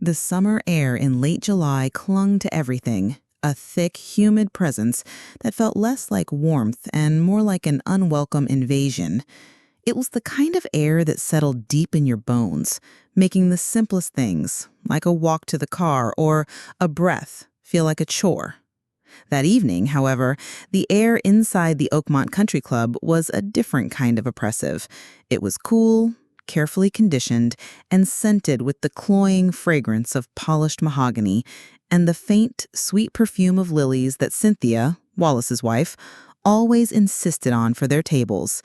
The summer air in late July clung to everything, a thick, humid presence that felt less like warmth and more like an unwelcome invasion. It was the kind of air that settled deep in your bones, making the simplest things, like a walk to the car or a breath, feel like a chore. That evening, however, the air inside the Oakmont Country Club was a different kind of oppressive. It was cool, carefully conditioned, and scented with the cloying fragrance of polished mahogany and the faint, sweet perfume of lilies that Cynthia, Wallace's wife, always insisted on for their tables.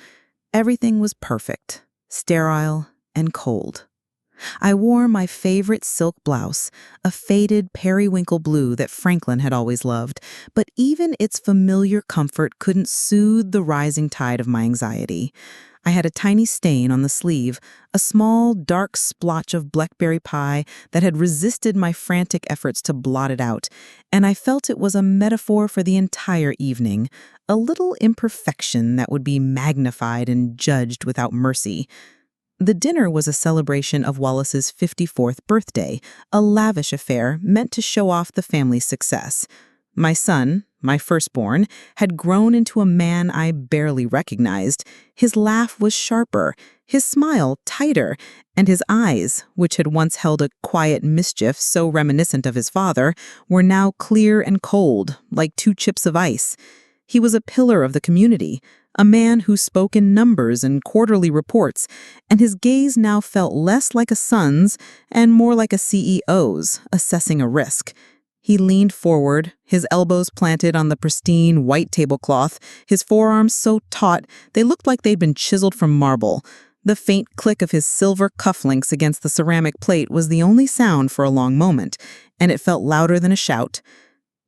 Everything was perfect, sterile, and cold. I wore my favorite silk blouse, a faded periwinkle blue that Franklin had always loved, but even its familiar comfort couldn't soothe the rising tide of my anxiety. I had a tiny stain on the sleeve, a small, dark splotch of blackberry pie that had resisted my frantic efforts to blot it out, and I felt it was a metaphor for the entire evening, a little imperfection that would be magnified and judged without mercy. The dinner was a celebration of Wallace's 54th birthday, a lavish affair meant to show off the family's success. My son, my firstborn, had grown into a man I barely recognized. His laugh was sharper, his smile tighter, and his eyes, which had once held a quiet mischief so reminiscent of his father, were now clear and cold, like two chips of ice. He was a pillar of the community, a man who spoke in numbers and quarterly reports, and his gaze now felt less like a son's and more like a CEO's, assessing a risk. He leaned forward, his elbows planted on the pristine white tablecloth, his forearms so taut they looked like they'd been chiseled from marble. The faint click of his silver cufflinks against the ceramic plate was the only sound for a long moment, and it felt louder than a shout.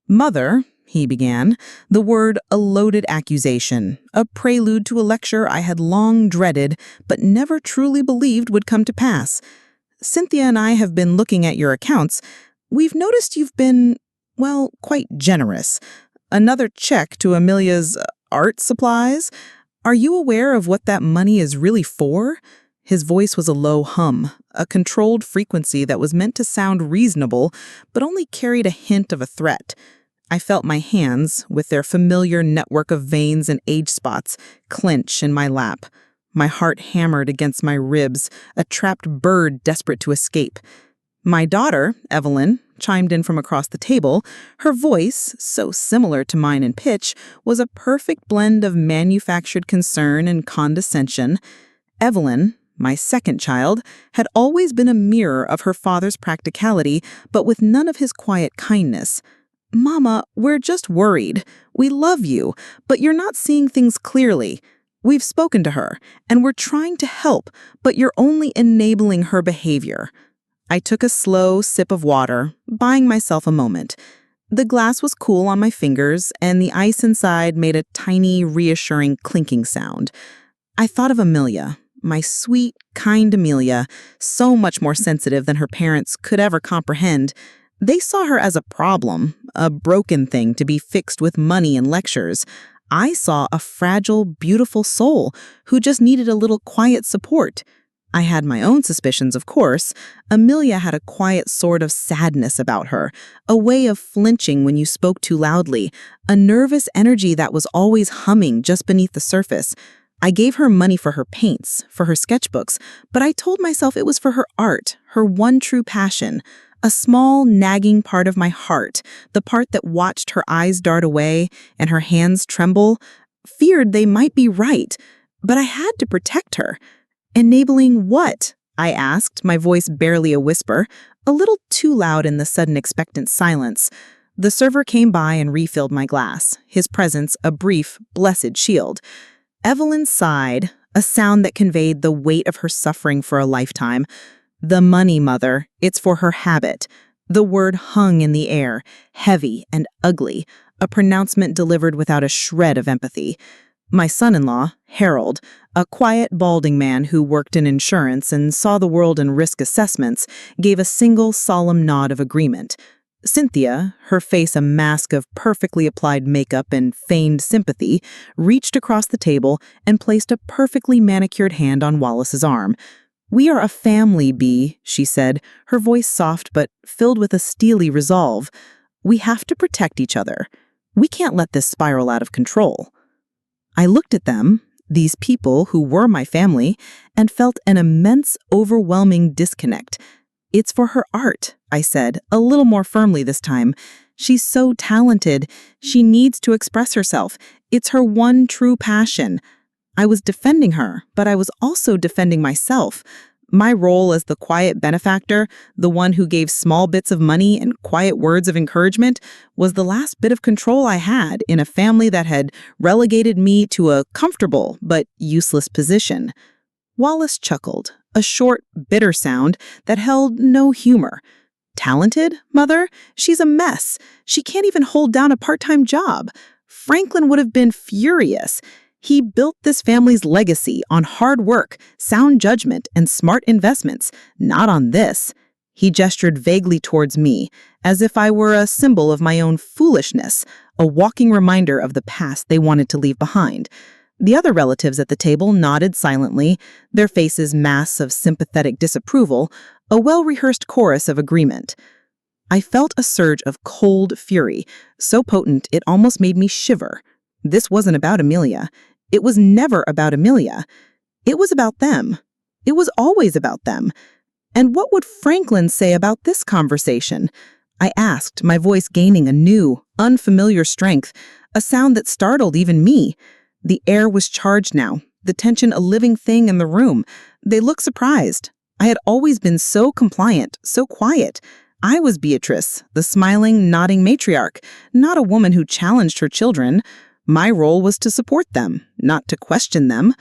"Mother," he began, the word a loaded accusation, a prelude to a lecture I had long dreaded but never truly believed would come to pass. "Cynthia and I have been looking at your accounts. We've noticed you've been, well, quite generous. Another check to Amelia's art supplies. Are you aware of what that money is really for?" His voice was a low hum, a controlled frequency that was meant to sound reasonable, but only carried a hint of a threat. I felt my hands, with their familiar network of veins and age spots, clench in my lap. My heart hammered against my ribs, a trapped bird desperate to escape. My daughter, Evelyn, chimed in from across the table. Her voice, so similar to mine in pitch, was a perfect blend of manufactured concern and condescension. Evelyn, my second child, had always been a mirror of her father's practicality, but with none of his quiet kindness. "Mama, we're just worried. We love you, but you're not seeing things clearly. We've spoken to her, and we're trying to help, but you're only enabling her behavior." I took a slow sip of water, buying myself a moment. The glass was cool on my fingers, and the ice inside made a tiny, reassuring clinking sound. I thought of Amelia, my sweet, kind Amelia, so much more sensitive than her parents could ever comprehend. They saw her as a problem, a broken thing to be fixed with money and lectures. I saw a fragile, beautiful soul who just needed a little quiet support. I had my own suspicions, of course. Amelia had a quiet sort of sadness about her, a way of flinching when you spoke too loudly, a nervous energy that was always humming just beneath the surface. I gave her money for her paints, for her sketchbooks, but I told myself it was for her art, her one true passion. A small, nagging part of my heart, the part that watched her eyes dart away and her hands tremble, feared they might be right, but I had to protect her. "Enabling what?" I asked, my voice barely a whisper, a little too loud in the sudden expectant silence. The server came by and refilled my glass, his presence a brief, blessed shield. Evelyn sighed, a sound that conveyed the weight of her suffering for a lifetime. "The money, Mother, it's for her habit." The word hung in the air, heavy and ugly, a pronouncement delivered without a shred of empathy. My son-in-law, Harold, a quiet, balding man who worked in insurance and saw the world in risk assessments, gave a single solemn nod of agreement. Cynthia, her face a mask of perfectly applied makeup and feigned sympathy, reached across the table and placed a perfectly manicured hand on Wallace's arm. We are a family, Bee, she said, her voice soft but filled with a steely resolve. We have to protect each other. We can't let this spiral out of control. I looked at them, these people who were my family, and felt an immense, overwhelming disconnect. It's for her art, I said, a little more firmly this time. She's so talented. She needs to express herself. It's her one true passion. I was defending her, but I was also defending myself. My role as the quiet benefactor, the one who gave small bits of money and quiet words of encouragement, was the last bit of control I had in a family that had relegated me to a comfortable but useless position. Wallace chuckled, a short, bitter sound that held no humor. Talented, Mother? She's a mess. She can't even hold down a part-time job. Franklin would have been furious. He built this family's legacy on hard work, sound judgment, and smart investments, not on this. He gestured vaguely towards me, as if I were a symbol of my own foolishness, a walking reminder of the past they wanted to leave behind. The other relatives at the table nodded silently, their faces masks of sympathetic disapproval, a well-rehearsed chorus of agreement. I felt a surge of cold fury, so potent it almost made me shiver. This wasn't about Amelia. It was never about Amelia. It was about them. It was always about them. And what would Franklin say about this conversation? I asked, my voice gaining a new, unfamiliar strength, a sound that startled even me. The air was charged now, the tension a living thing in the room. They looked surprised. I had always been so compliant, so quiet. I was Beatrice, the smiling, nodding matriarch, not a woman who challenged her children. My role was to support them, not to question them.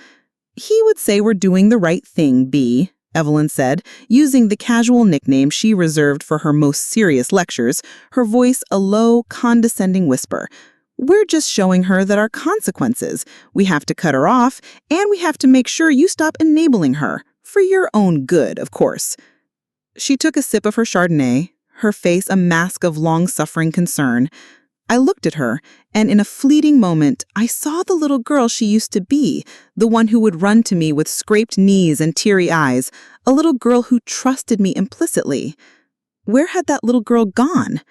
He would say we're doing the right thing, Bee, Evelyn said, using the casual nickname she reserved for her most serious lectures, her voice a low, condescending whisper. We're just showing her that our consequences. We have to cut her off, and we have to make sure you stop enabling her. For your own good, of course. She took a sip of her Chardonnay, her face a mask of long-suffering concern. I looked at her, and in a fleeting moment, I saw the little girl she used to be, the one who would run to me with scraped knees and teary eyes, a little girl who trusted me implicitly. Where had that little girl gone?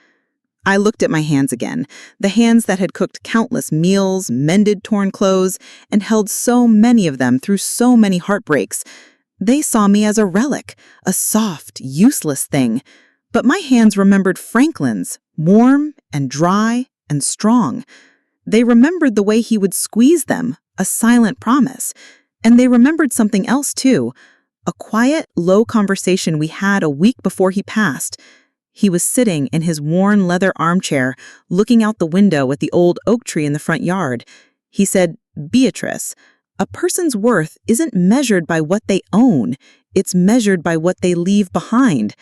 I looked at my hands again, the hands that had cooked countless meals, mended torn clothes, and held so many of them through so many heartbreaks. They saw me as a relic, a soft, useless thing. But my hands remembered Franklin's, warm and dry and strong. They remembered the way he would squeeze them, a silent promise. And they remembered something else, too, a quiet, low conversation we had a week before he passed. He was sitting in his worn leather armchair, looking out the window at the old oak tree in the front yard. He said, "Beatrice, a person's worth isn't measured by what they own. It's measured by what they leave behind."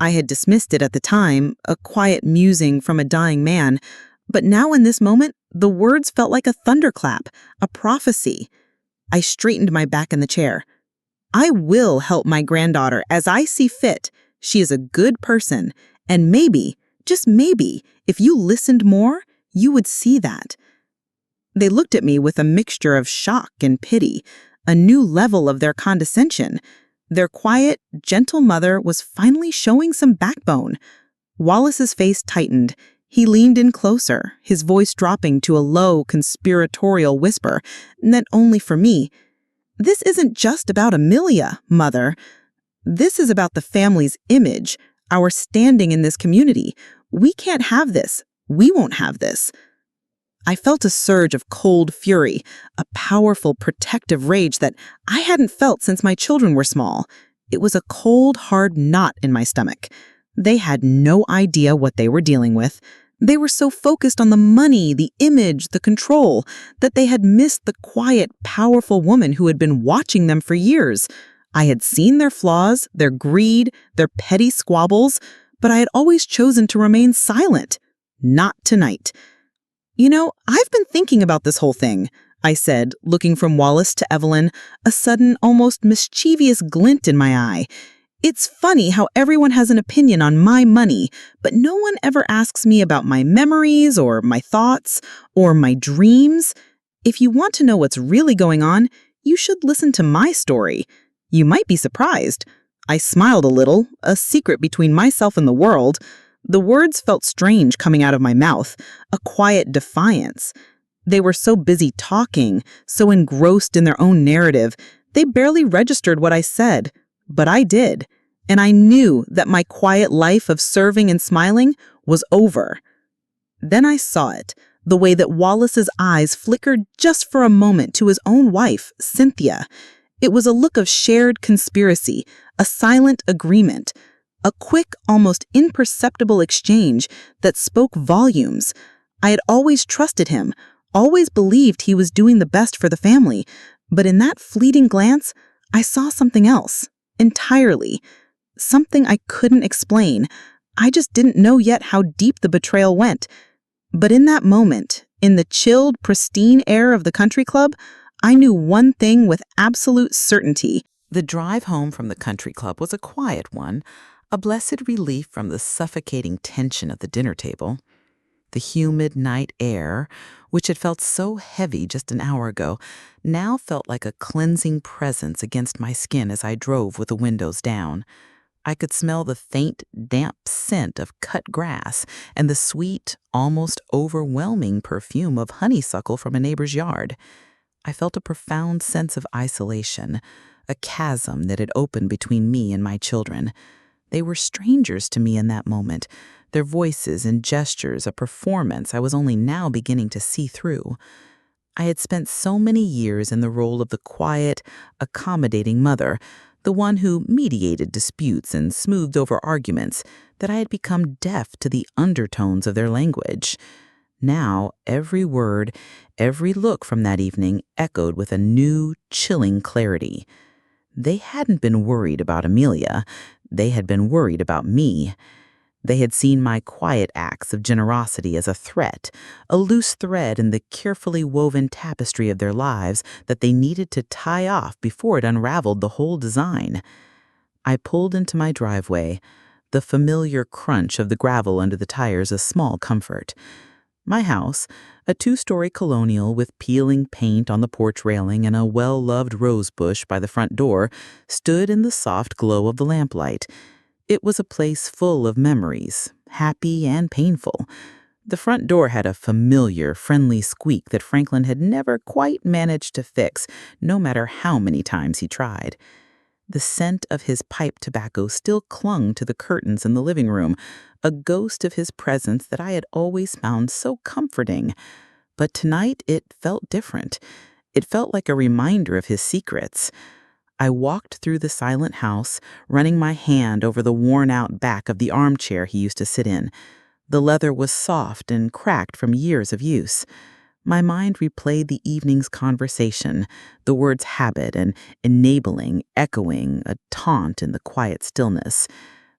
I had dismissed it at the time, a quiet musing from a dying man, but now in this moment, the words felt like a thunderclap, a prophecy. I straightened my back in the chair. I will help my granddaughter as I see fit. She is a good person, and maybe, just maybe, if you listened more, you would see that. They looked at me with a mixture of shock and pity, a new level of their condescension. Their quiet, gentle mother was finally showing some backbone. Wallace's face tightened. He leaned in closer, his voice dropping to a low, conspiratorial whisper, meant only for me. This isn't just about Amelia, Mother. This is about the family's image, our standing in this community. We can't have this. We won't have this. I felt a surge of cold fury, a powerful protective rage that I hadn't felt since my children were small. It was a cold, hard knot in my stomach. They had no idea what they were dealing with. They were so focused on the money, the image, the control, that they had missed the quiet, powerful woman who had been watching them for years. I had seen their flaws, their greed, their petty squabbles, but I had always chosen to remain silent. Not tonight. You know, I've been thinking about this whole thing, I said, looking from Wallace to Evelyn, a sudden, almost mischievous glint in my eye. It's funny how everyone has an opinion on my money, but no one ever asks me about my memories or my thoughts or my dreams. If you want to know what's really going on, you should listen to my story. You might be surprised. I smiled a little, a secret between myself and the world. The words felt strange coming out of my mouth, a quiet defiance. They were so busy talking, so engrossed in their own narrative, they barely registered what I said. But I did, and I knew that my quiet life of serving and smiling was over. Then I saw it, the way that Wallace's eyes flickered just for a moment to his own wife, Cynthia. It was a look of shared conspiracy, a silent agreement, a quick, almost imperceptible exchange that spoke volumes. I had always trusted him, always believed he was doing the best for the family, but in that fleeting glance, I saw something else, entirely. Something I couldn't explain. I just didn't know yet how deep the betrayal went. But in that moment, in the chilled, pristine air of the country club, I knew one thing with absolute certainty. The drive home from the country club was a quiet one, a blessed relief from the suffocating tension of the dinner table. The humid night air, which had felt so heavy just an hour ago, now felt like a cleansing presence against my skin as I drove with the windows down. I could smell the faint, damp scent of cut grass and the sweet, almost overwhelming perfume of honeysuckle from a neighbor's yard. I felt a profound sense of isolation, a chasm that had opened between me and my children. They were strangers to me in that moment, their voices and gestures a performance I was only now beginning to see through. I had spent so many years in the role of the quiet, accommodating mother, the one who mediated disputes and smoothed over arguments, that I had become deaf to the undertones of their language. Now, every word, every look from that evening echoed with a new, chilling clarity. They hadn't been worried about Amelia. They had been worried about me. They had seen my quiet acts of generosity as a threat, a loose thread in the carefully woven tapestry of their lives that they needed to tie off before it unraveled the whole design. I pulled into my driveway, the familiar crunch of the gravel under the tires a small comfort. My house, a 2-story colonial with peeling paint on the porch railing and a well-loved rose bush by the front door, stood in the soft glow of the lamplight. It was a place full of memories, happy and painful. The front door had a familiar, friendly squeak that Franklin had never quite managed to fix, no matter how many times he tried. The scent of his pipe tobacco still clung to the curtains in the living room, a ghost of his presence that I had always found so comforting. But tonight it felt different. It felt like a reminder of his secrets. I walked through the silent house, running my hand over the worn-out back of the armchair he used to sit in. The leather was soft and cracked from years of use. My mind replayed the evening's conversation, the words habit and enabling, echoing, a taunt in the quiet stillness.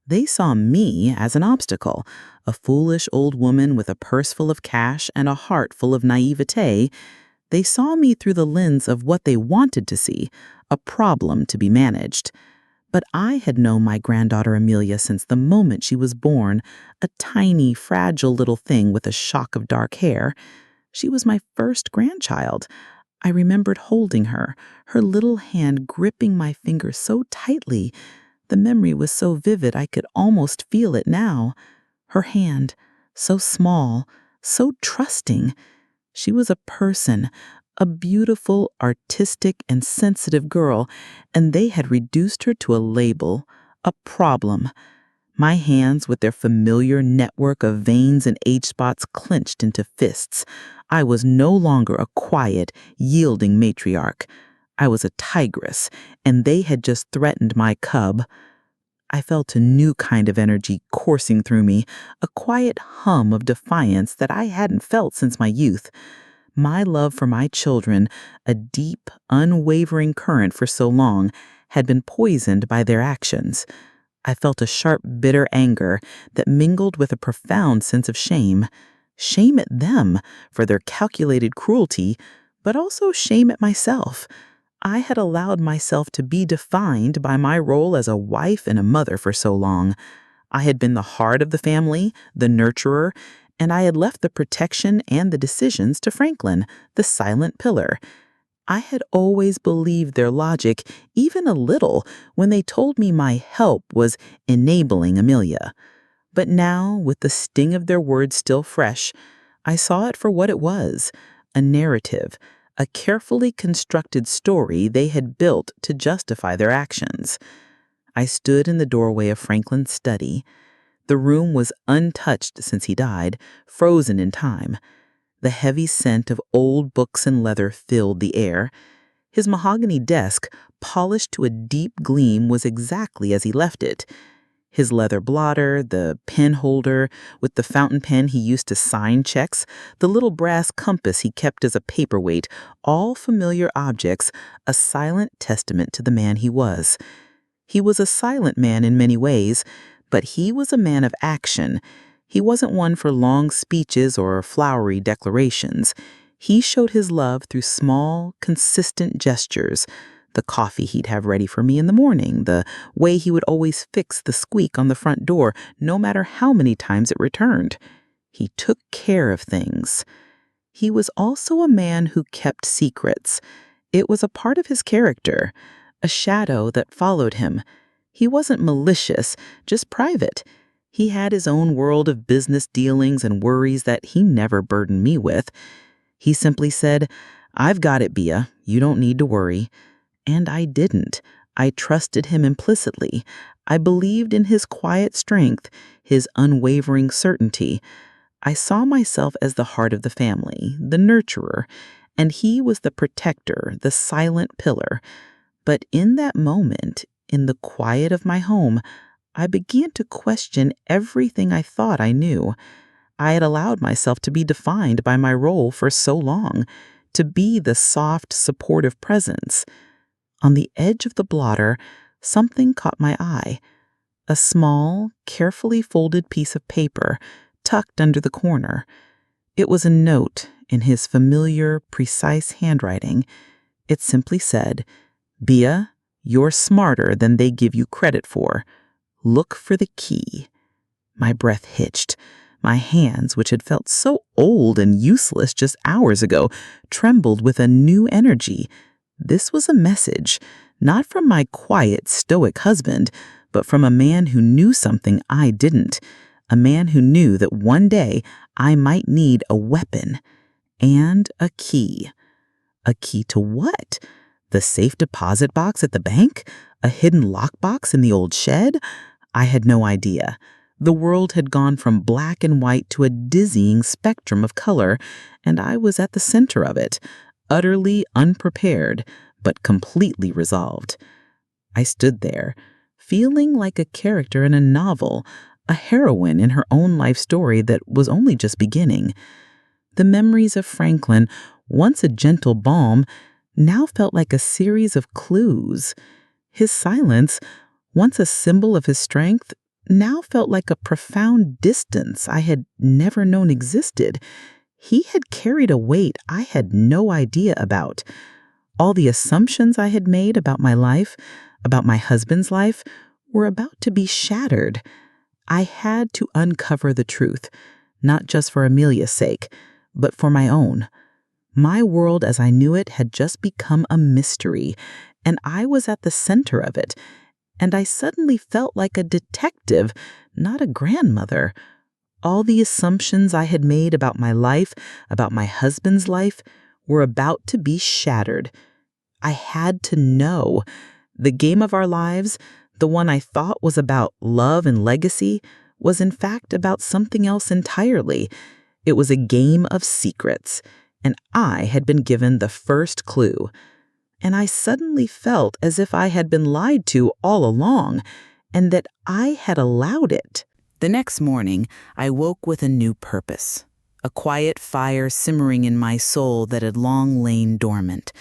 They saw me as an obstacle, a foolish old woman with a purse full of cash and a heart full of naivete. They saw me through the lens of what they wanted to see, a problem to be managed. But I had known my granddaughter Amelia since the moment she was born, a tiny, fragile little thing with a shock of dark hair. She was my first grandchild. I remembered holding her, her little hand gripping my finger so tightly. The memory was so vivid I could almost feel it now. Her hand, so small, so trusting. She was a person, a beautiful, artistic, and sensitive girl, and they had reduced her to a label, a problem. My hands, with their familiar network of veins and age spots, clenched into fists. I was no longer a quiet, yielding matriarch. I was a tigress, and they had just threatened my cub. I felt a new kind of energy coursing through me, a quiet hum of defiance that I hadn't felt since my youth. My love for my children, a deep, unwavering current for so long, had been poisoned by their actions. I felt a sharp, bitter anger that mingled with a profound sense of shame. Shame at them for their calculated cruelty, but also shame at myself. I had allowed myself to be defined by my role as a wife and a mother for so long. I had been the heart of the family, the nurturer, and I had left the protection and the decisions to Franklin, the silent pillar. I had always believed their logic, even a little, when they told me my help was enabling Amelia. But now, with the sting of their words still fresh, I saw it for what it was, a narrative, a carefully constructed story they had built to justify their actions. I stood in the doorway of Franklin's study. The room was untouched since he died, frozen in time. The heavy scent of old books and leather filled the air. His mahogany desk, polished to a deep gleam, was exactly as he left it. His leather blotter, the pen holder with the fountain pen he used to sign checks, the little brass compass he kept as a paperweight, all familiar objects, a silent testament to the man he was. He was a silent man in many ways, but he was a man of action. He wasn't one for long speeches or flowery declarations. He showed his love through small, consistent gestures. The coffee he'd have ready for me in the morning, the way he would always fix the squeak on the front door, no matter how many times it returned. He took care of things. He was also a man who kept secrets. It was a part of his character, a shadow that followed him. He wasn't malicious, just private. He had his own world of business dealings and worries that he never burdened me with. He simply said, "I've got it, Bea. You don't need to worry." And I didn't. I trusted him implicitly. I believed in his quiet strength, his unwavering certainty. I saw myself as the heart of the family, the nurturer, and he was the protector, the silent pillar. But in that moment, in the quiet of my home, I began to question everything I thought I knew. I had allowed myself to be defined by my role for so long, to be the soft, supportive presence. On the edge of the blotter, something caught my eye. A small, carefully folded piece of paper tucked under the corner. It was a note in his familiar, precise handwriting. It simply said, "Bea, you're smarter than they give you credit for. Look for the key." My breath hitched. My hands, which had felt so old and useless just hours ago, trembled with a new energy. This was a message, not from my quiet, stoic husband, but from a man who knew something I didn't. A man who knew that one day I might need a weapon and a key. A key to what? The safe deposit box at the bank? A hidden lockbox in the old shed? I had no idea. The world had gone from black and white to a dizzying spectrum of color, and I was at the center of it, utterly unprepared, but completely resolved. I stood there, feeling like a character in a novel, a heroine in her own life story that was only just beginning. The memories of Franklin, once a gentle balm, now felt like a series of clues. His silence, once a symbol of his strength, now felt like a profound distance I had never known existed. He had carried a weight I had no idea about. All the assumptions I had made about my life, about my husband's life, were about to be shattered. I had to uncover the truth, not just for Amelia's sake, but for my own. My world as I knew it had just become a mystery, and I was at the center of it. And I suddenly felt like a detective, not a grandmother. All the assumptions I had made about my life, about my husband's life, were about to be shattered. I had to know. The game of our lives, the one I thought was about love and legacy, was in fact about something else entirely. It was a game of secrets, and I had been given the first clue. And I suddenly felt as if I had been lied to all along, and that I had allowed it. The next morning, I woke with a new purpose, a quiet fire simmering in my soul that had long lain dormant.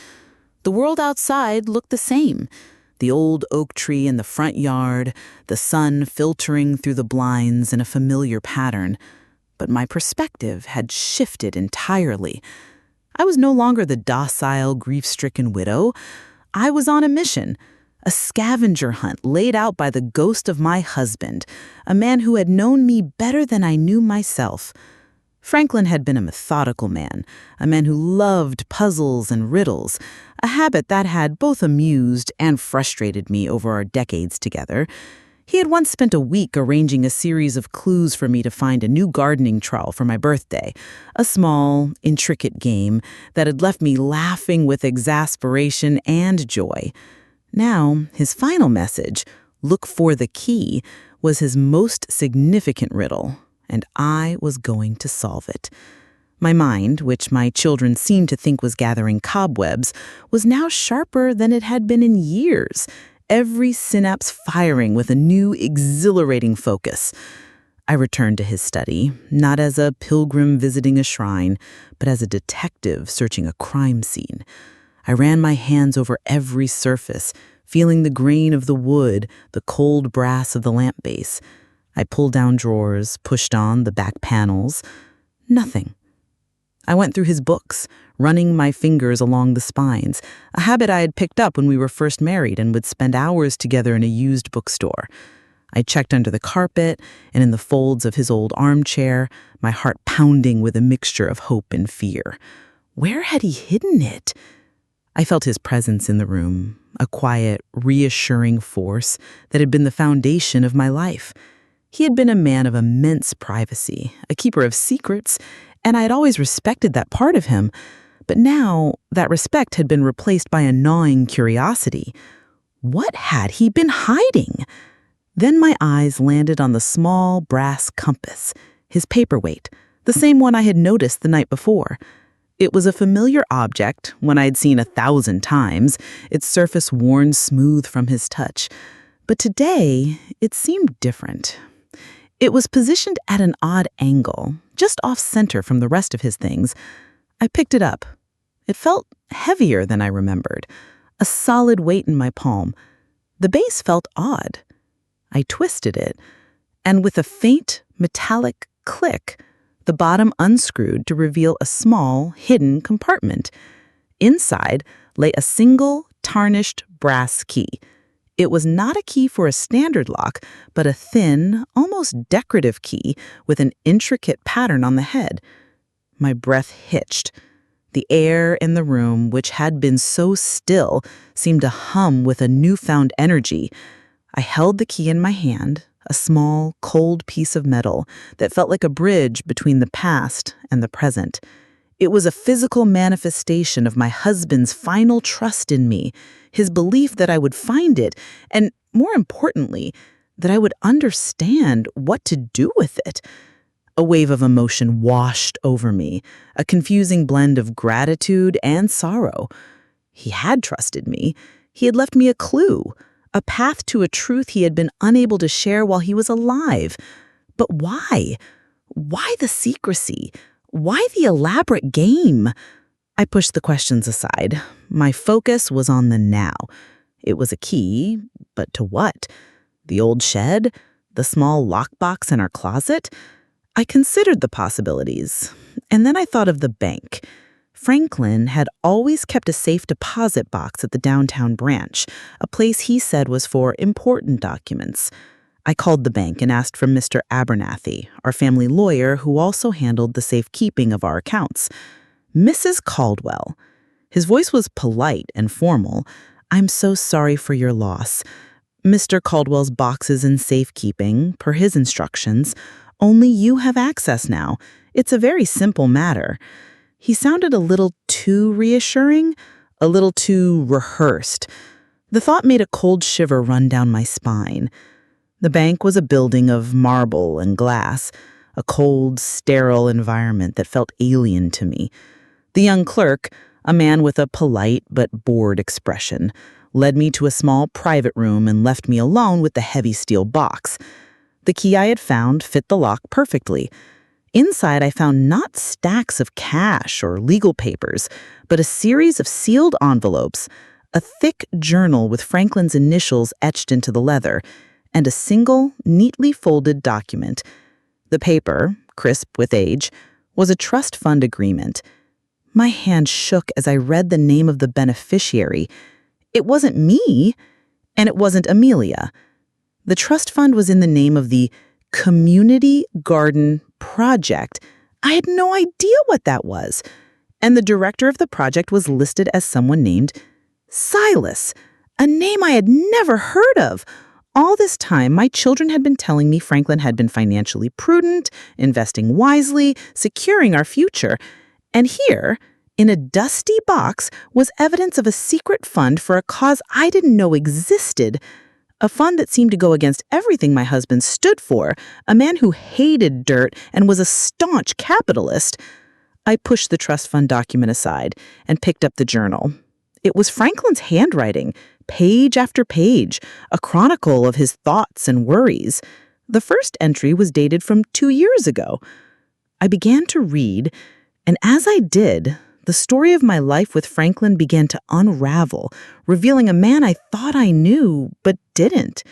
The world outside looked the same. The old oak tree in the front yard, the sun filtering through the blinds in a familiar pattern. But my perspective had shifted entirely. I was no longer the docile, grief-stricken widow. I was on a mission, a scavenger hunt laid out by the ghost of my husband, a man who had known me better than I knew myself. Franklin had been a methodical man, a man who loved puzzles and riddles, a habit that had both amused and frustrated me over our decades together. He had once spent a week arranging a series of clues for me to find a new gardening trowel for my birthday, a small, intricate game that had left me laughing with exasperation and joy. Now, his final message, "Look for the key," was his most significant riddle, and I was going to solve it. My mind, which my children seemed to think was gathering cobwebs, was now sharper than it had been in years, every synapse firing with a new, exhilarating focus. I returned to his study, not as a pilgrim visiting a shrine, but as a detective searching a crime scene. I ran my hands over every surface, feeling the grain of the wood, the cold brass of the lamp base. I pulled down drawers, pushed on the back panels. Nothing. I went through his books, running my fingers along the spines, a habit I had picked up when we were first married and would spend hours together in a used bookstore. I checked under the carpet and in the folds of his old armchair, my heart pounding with a mixture of hope and fear. Where had he hidden it? I felt his presence in the room, a quiet, reassuring force that had been the foundation of my life. He had been a man of immense privacy, a keeper of secrets, and I had always respected that part of him. But now, that respect had been replaced by a gnawing curiosity. What had he been hiding? Then my eyes landed on the small brass compass, his paperweight, the same one I had noticed the night before. It was a familiar object, one I had seen 1,000 times, its surface worn smooth from his touch. But today, it seemed different. It was positioned at an odd angle, just off-center from the rest of his things. I picked it up. It felt heavier than I remembered, a solid weight in my palm. The base felt odd. I twisted it, and with a faint, metallic click, the bottom unscrewed to reveal a small, hidden compartment. Inside lay a single, tarnished brass key. It was not a key for a standard lock, but a thin, almost decorative key with an intricate pattern on the head. My breath hitched. The air in the room, which had been so still, seemed to hum with a newfound energy. I held the key in my hand, a small, cold piece of metal that felt like a bridge between the past and the present. It was a physical manifestation of my husband's final trust in me, his belief that I would find it, and, more importantly, that I would understand what to do with it. A wave of emotion washed over me, a confusing blend of gratitude and sorrow. He had trusted me. He had left me a clue, a path to a truth he had been unable to share while he was alive. But why? Why the secrecy? Why the elaborate game? I pushed the questions aside. My focus was on the now. It was a key, but to what? The old shed? The small lockbox in our closet? I considered the possibilities, and then I thought of the bank. Franklin had always kept a safe deposit box at the downtown branch, a place he said was for important documents. I called the bank and asked for Mr. Abernathy, our family lawyer who also handled the safekeeping of our accounts. Mrs. Caldwell. His voice was polite and formal. "I'm so sorry for your loss. Mr. Caldwell's boxes in safekeeping, per his instructions. Only you have access now. It's a very simple matter." He sounded a little too reassuring, a little too rehearsed. The thought made a cold shiver run down my spine. The bank was a building of marble and glass, a cold, sterile environment that felt alien to me. The young clerk, a man with a polite but bored expression, led me to a small private room and left me alone with the heavy steel box. The key I had found fit the lock perfectly. Inside, I found not stacks of cash or legal papers, but a series of sealed envelopes, a thick journal with Franklin's initials etched into the leather, and a single, neatly folded document. The paper, crisp with age, was a trust fund agreement. My hand shook as I read the name of the beneficiary. It wasn't me, and it wasn't Amelia. The trust fund was in the name of the Community Garden Project, I had no idea what that was. And the director of the project was listed as someone named Silas, a name I had never heard of. All this time, my children had been telling me Franklin had been financially prudent, investing wisely, securing our future. And here, in a dusty box, was evidence of a secret fund for a cause I didn't know existed. A fund that seemed to go against everything my husband stood for, a man who hated dirt and was a staunch capitalist. I pushed the trust fund document aside and picked up the journal. It was Franklin's handwriting, page after page, a chronicle of his thoughts and worries. The first entry was dated from 2 years ago. I began to read, and as I did, the story of my life with Franklin began to unravel, revealing a man I thought I knew, but didn't.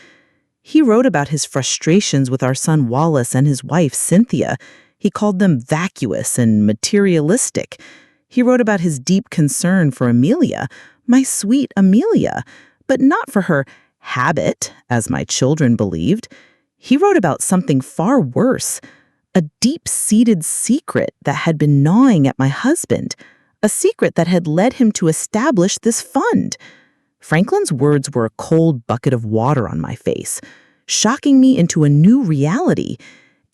He wrote about his frustrations with our son Wallace and his wife Cynthia. He called them vacuous and materialistic. He wrote about his deep concern for Amelia, my sweet Amelia, but not for her habit, as my children believed. He wrote about something far worse, a deep-seated secret that had been gnawing at my husband, a secret that had led him to establish this fund. Franklin's words were a cold bucket of water on my face, shocking me into a new reality.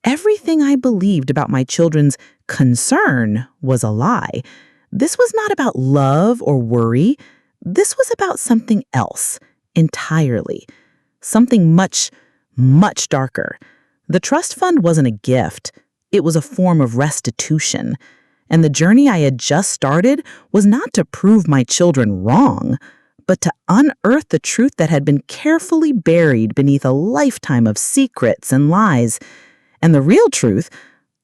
Everything I believed about my children's concern was a lie. This was not about love or worry. This was about something else entirely. Something much, much darker. The trust fund wasn't a gift. It was a form of restitution. And the journey I had just started was not to prove my children wrong, but to unearth the truth that had been carefully buried beneath a lifetime of secrets and lies. And the real truth,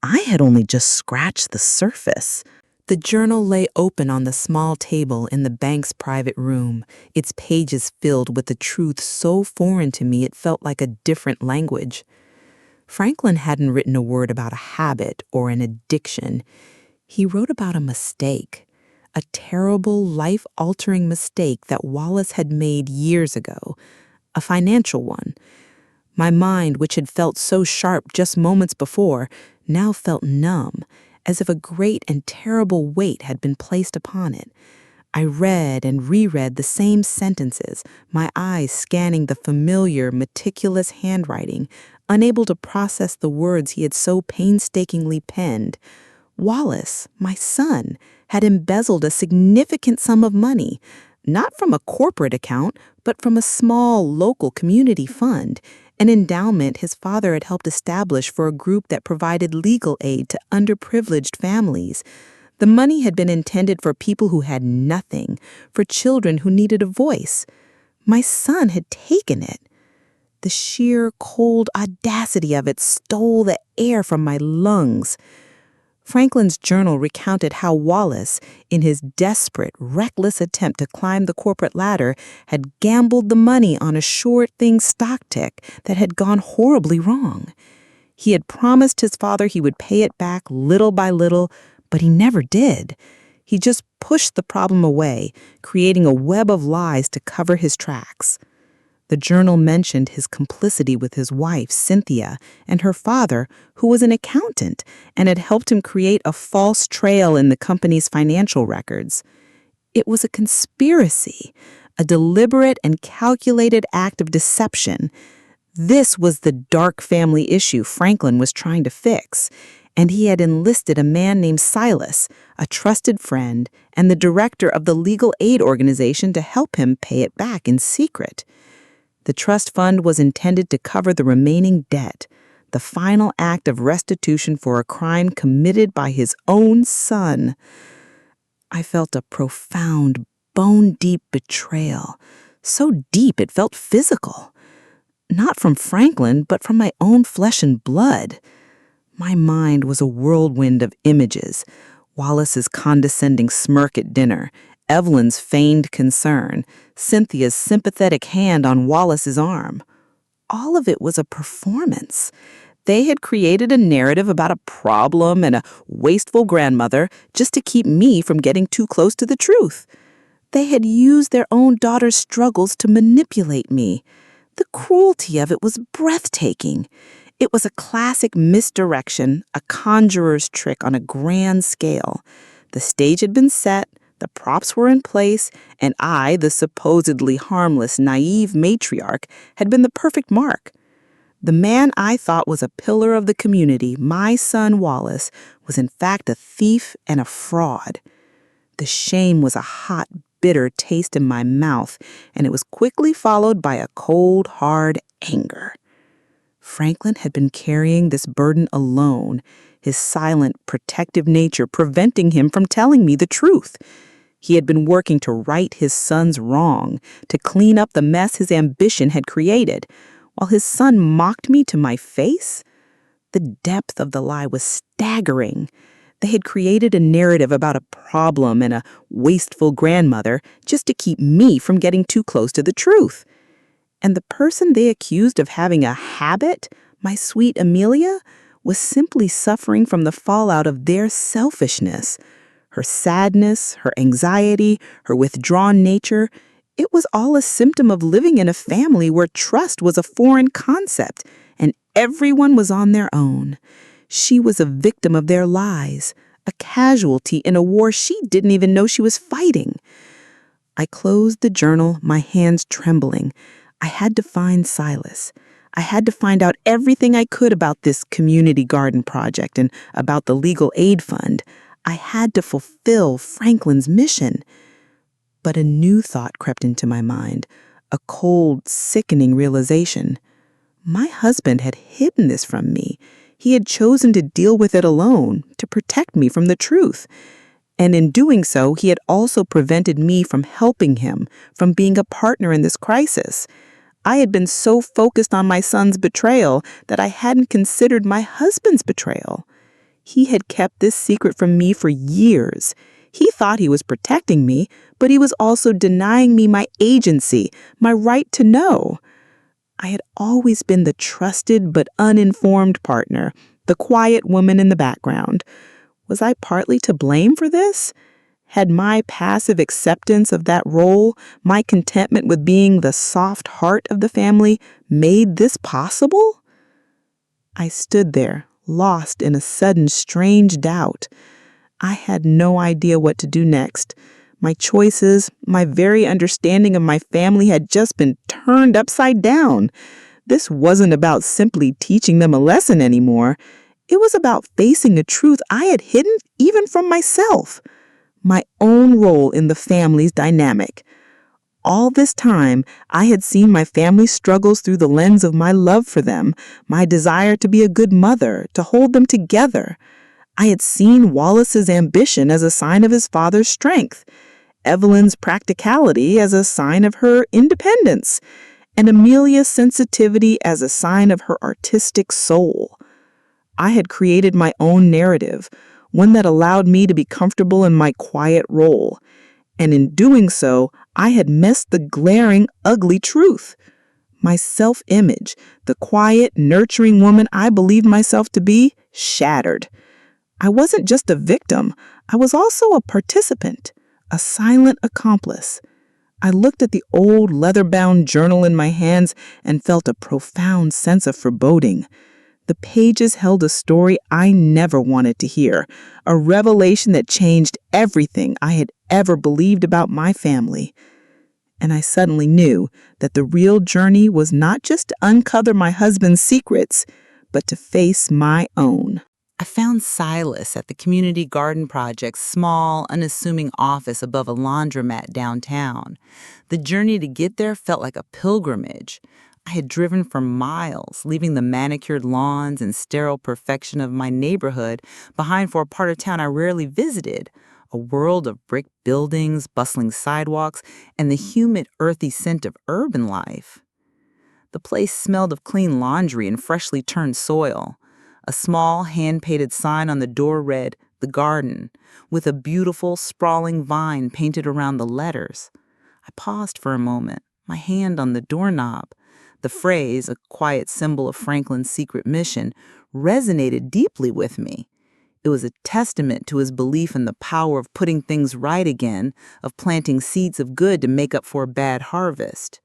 I had only just scratched the surface. The journal lay open on the small table in the bank's private room, its pages filled with a truth so foreign to me it felt like a different language. Franklin hadn't written a word about a habit or an addiction. He wrote about a mistake, a terrible, life-altering mistake that Wallace had made years ago, a financial one. My mind, which had felt so sharp just moments before, now felt numb, as if a great and terrible weight had been placed upon it. I read and reread the same sentences, my eyes scanning the familiar, meticulous handwriting, unable to process the words he had so painstakingly penned. Wallace, my son, had embezzled a significant sum of money, not from a corporate account, but from a small local community fund, an endowment his father had helped establish for a group that provided legal aid to underprivileged families. The money had been intended for people who had nothing, for children who needed a voice. My son had taken it. The sheer, cold audacity of it stole the air from my lungs. Franklin's journal recounted how Wallace, in his desperate, reckless attempt to climb the corporate ladder, had gambled the money on a sure-thing stock tick that had gone horribly wrong. He had promised his father he would pay it back little by little, but he never did. He just pushed the problem away, creating a web of lies to cover his tracks. The journal mentioned his complicity with his wife, Cynthia, and her father, who was an accountant and had helped him create a false trail in the company's financial records. It was a conspiracy, a deliberate and calculated act of deception. This was the dark family issue Franklin was trying to fix, and he had enlisted a man named Silas, a trusted friend, and the director of the legal aid organization to help him pay it back in secret. The trust fund was intended to cover the remaining debt, the final act of restitution for a crime committed by his own son. I felt a profound, bone-deep betrayal, so deep it felt physical. Not from Franklin, but from my own flesh and blood. My mind was a whirlwind of images. Wallace's condescending smirk at dinner, Evelyn's feigned concern, Cynthia's sympathetic hand on Wallace's arm. All of it was a performance. They had created a narrative about a problem and a wasteful grandmother just to keep me from getting too close to the truth. They had used their own daughter's struggles to manipulate me. The cruelty of it was breathtaking. It was a classic misdirection, a conjurer's trick on a grand scale. The stage had been set, the props were in place, and I, the supposedly harmless, naive matriarch, had been the perfect mark. The man I thought was a pillar of the community, my son Wallace, was in fact a thief and a fraud. The shame was a hot, bitter taste in my mouth, and it was quickly followed by a cold, hard anger. Franklin had been carrying this burden alone, his silent, protective nature preventing him from telling me the truth. He had been working to right his son's wrong, to clean up the mess his ambition had created, while his son mocked me to my face. The depth of the lie was staggering. They had created a narrative about a problem and a wasteful grandmother just to keep me from getting too close to the truth. And the person they accused of having a habit, my sweet Amelia, was simply suffering from the fallout of their selfishness. Her sadness, her anxiety, her withdrawn nature, it was all a symptom of living in a family where trust was a foreign concept and everyone was on their own. She was a victim of their lies, a casualty in a war she didn't even know she was fighting. I closed the journal, my hands trembling. I had to find Silas. I had to find out everything I could about this community garden project and about the legal aid fund. I had to fulfill Franklin's mission. But a new thought crept into my mind, a cold, sickening realization. My husband had hidden this from me. He had chosen to deal with it alone, to protect me from the truth. And in doing so, he had also prevented me from helping him, from being a partner in this crisis. I had been so focused on my son's betrayal that I hadn't considered my husband's betrayal. He had kept this secret from me for years. He thought he was protecting me, but he was also denying me my agency, my right to know. I had always been the trusted but uninformed partner, the quiet woman in the background. Was I partly to blame for this? Had my passive acceptance of that role, my contentment with being the soft heart of the family, made this possible? I stood there, lost in a sudden strange doubt. I had no idea what to do next. My choices, my very understanding of my family had just been turned upside down. This wasn't about simply teaching them a lesson anymore. It was about facing a truth I had hidden even from myself, my own role in the family's dynamic. All this time, I had seen my family's struggles through the lens of my love for them, my desire to be a good mother, to hold them together. I had seen Wallace's ambition as a sign of his father's strength, Evelyn's practicality as a sign of her independence, and Amelia's sensitivity as a sign of her artistic soul. I had created my own narrative, one that allowed me to be comfortable in my quiet role. And in doing so, I had missed the glaring, ugly truth. My self-image, the quiet, nurturing woman I believed myself to be, shattered. I wasn't just a victim, I was also a participant, a silent accomplice. I looked at the old leather-bound journal in my hands and felt a profound sense of foreboding. The pages held a story I never wanted to hear, a revelation that changed everything I had ever believed about my family. And I suddenly knew that the real journey was not just to uncover my husband's secrets, but to face my own. I found Silas at the Community Garden Project's small, unassuming office above a laundromat downtown. The journey to get there felt like a pilgrimage. I had driven for miles, leaving the manicured lawns and sterile perfection of my neighborhood behind for a part of town I rarely visited, a world of brick buildings, bustling sidewalks, and the humid, earthy scent of urban life. The place smelled of clean laundry and freshly turned soil. A small, hand-painted sign on the door read, "The Garden," with a beautiful, sprawling vine painted around the letters. I paused for a moment, my hand on the doorknob. The phrase, a quiet symbol of Franklin's secret mission, resonated deeply with me. It was a testament to his belief in the power of putting things right again, of planting seeds of good to make up for a bad harvest.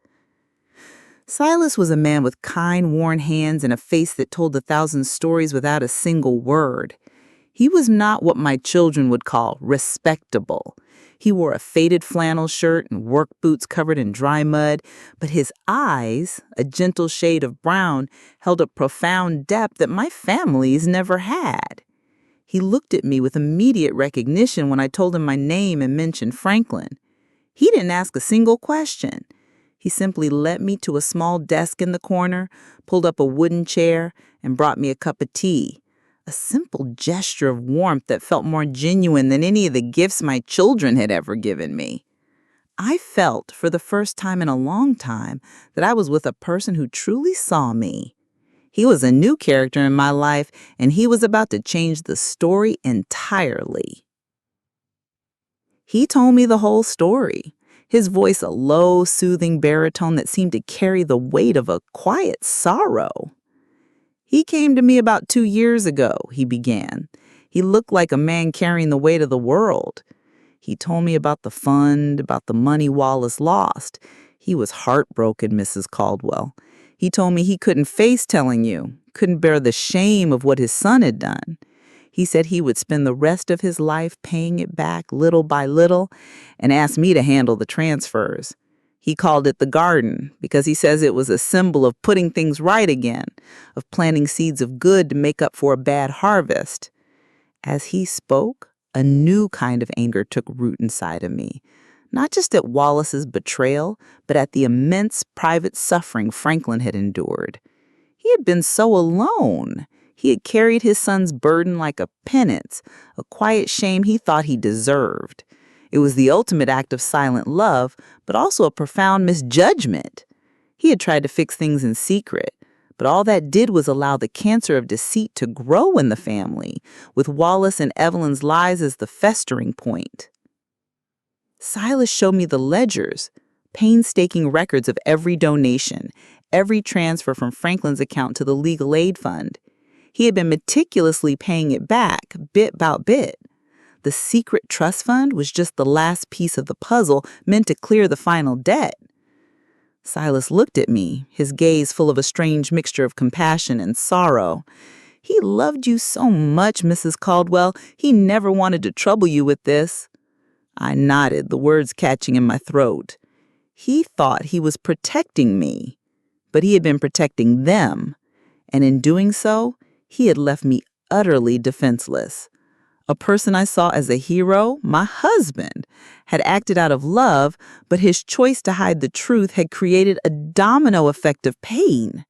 Silas was a man with kind, worn hands and a face that told 1,000 stories without a single word. He was not what my children would call respectable. He wore a faded flannel shirt and work boots covered in dry mud, but his eyes, a gentle shade of brown, held a profound depth that my family's never had. He looked at me with immediate recognition when I told him my name and mentioned Franklin. He didn't ask a single question. He simply led me to a small desk in the corner, pulled up a wooden chair, and brought me a cup of tea. A simple gesture of warmth that felt more genuine than any of the gifts my children had ever given me. I felt, for the first time in a long time, that I was with a person who truly saw me. He was a new character in my life, and he was about to change the story entirely. He told me the whole story, his voice a low, soothing baritone that seemed to carry the weight of a quiet sorrow. "He came to me about 2 years ago," he began. "He looked like a man carrying the weight of the world. He told me about the fund, about the money Wallace lost. He was heartbroken, Mrs. Caldwell. He told me he couldn't face telling you, couldn't bear the shame of what his son had done. He said he would spend the rest of his life paying it back little by little and asked me to handle the transfers. He called it the garden because he says it was a symbol of putting things right again, of planting seeds of good to make up for a bad harvest." As he spoke, a new kind of anger took root inside of me, not just at Wallace's betrayal, but at the immense private suffering Franklin had endured. He had been so alone. He had carried his son's burden like a penance, a quiet shame he thought he deserved. It was the ultimate act of silent love, but also a profound misjudgment. He had tried to fix things in secret, but all that did was allow the cancer of deceit to grow in the family, with Wallace and Evelyn's lies as the festering point. Silas showed me the ledgers, painstaking records of every donation, every transfer from Franklin's account to the legal aid fund. He had been meticulously paying it back, bit by bit. The secret trust fund was just the last piece of the puzzle meant to clear the final debt. Silas looked at me, his gaze full of a strange mixture of compassion and sorrow. "He loved you so much, Mrs. Caldwell. He never wanted to trouble you with this." I nodded, the words catching in my throat. He thought he was protecting me, but he had been protecting them, and in doing so, he had left me utterly defenseless. A person I saw as a hero, my husband, had acted out of love, but his choice to hide the truth had created a domino effect of pain.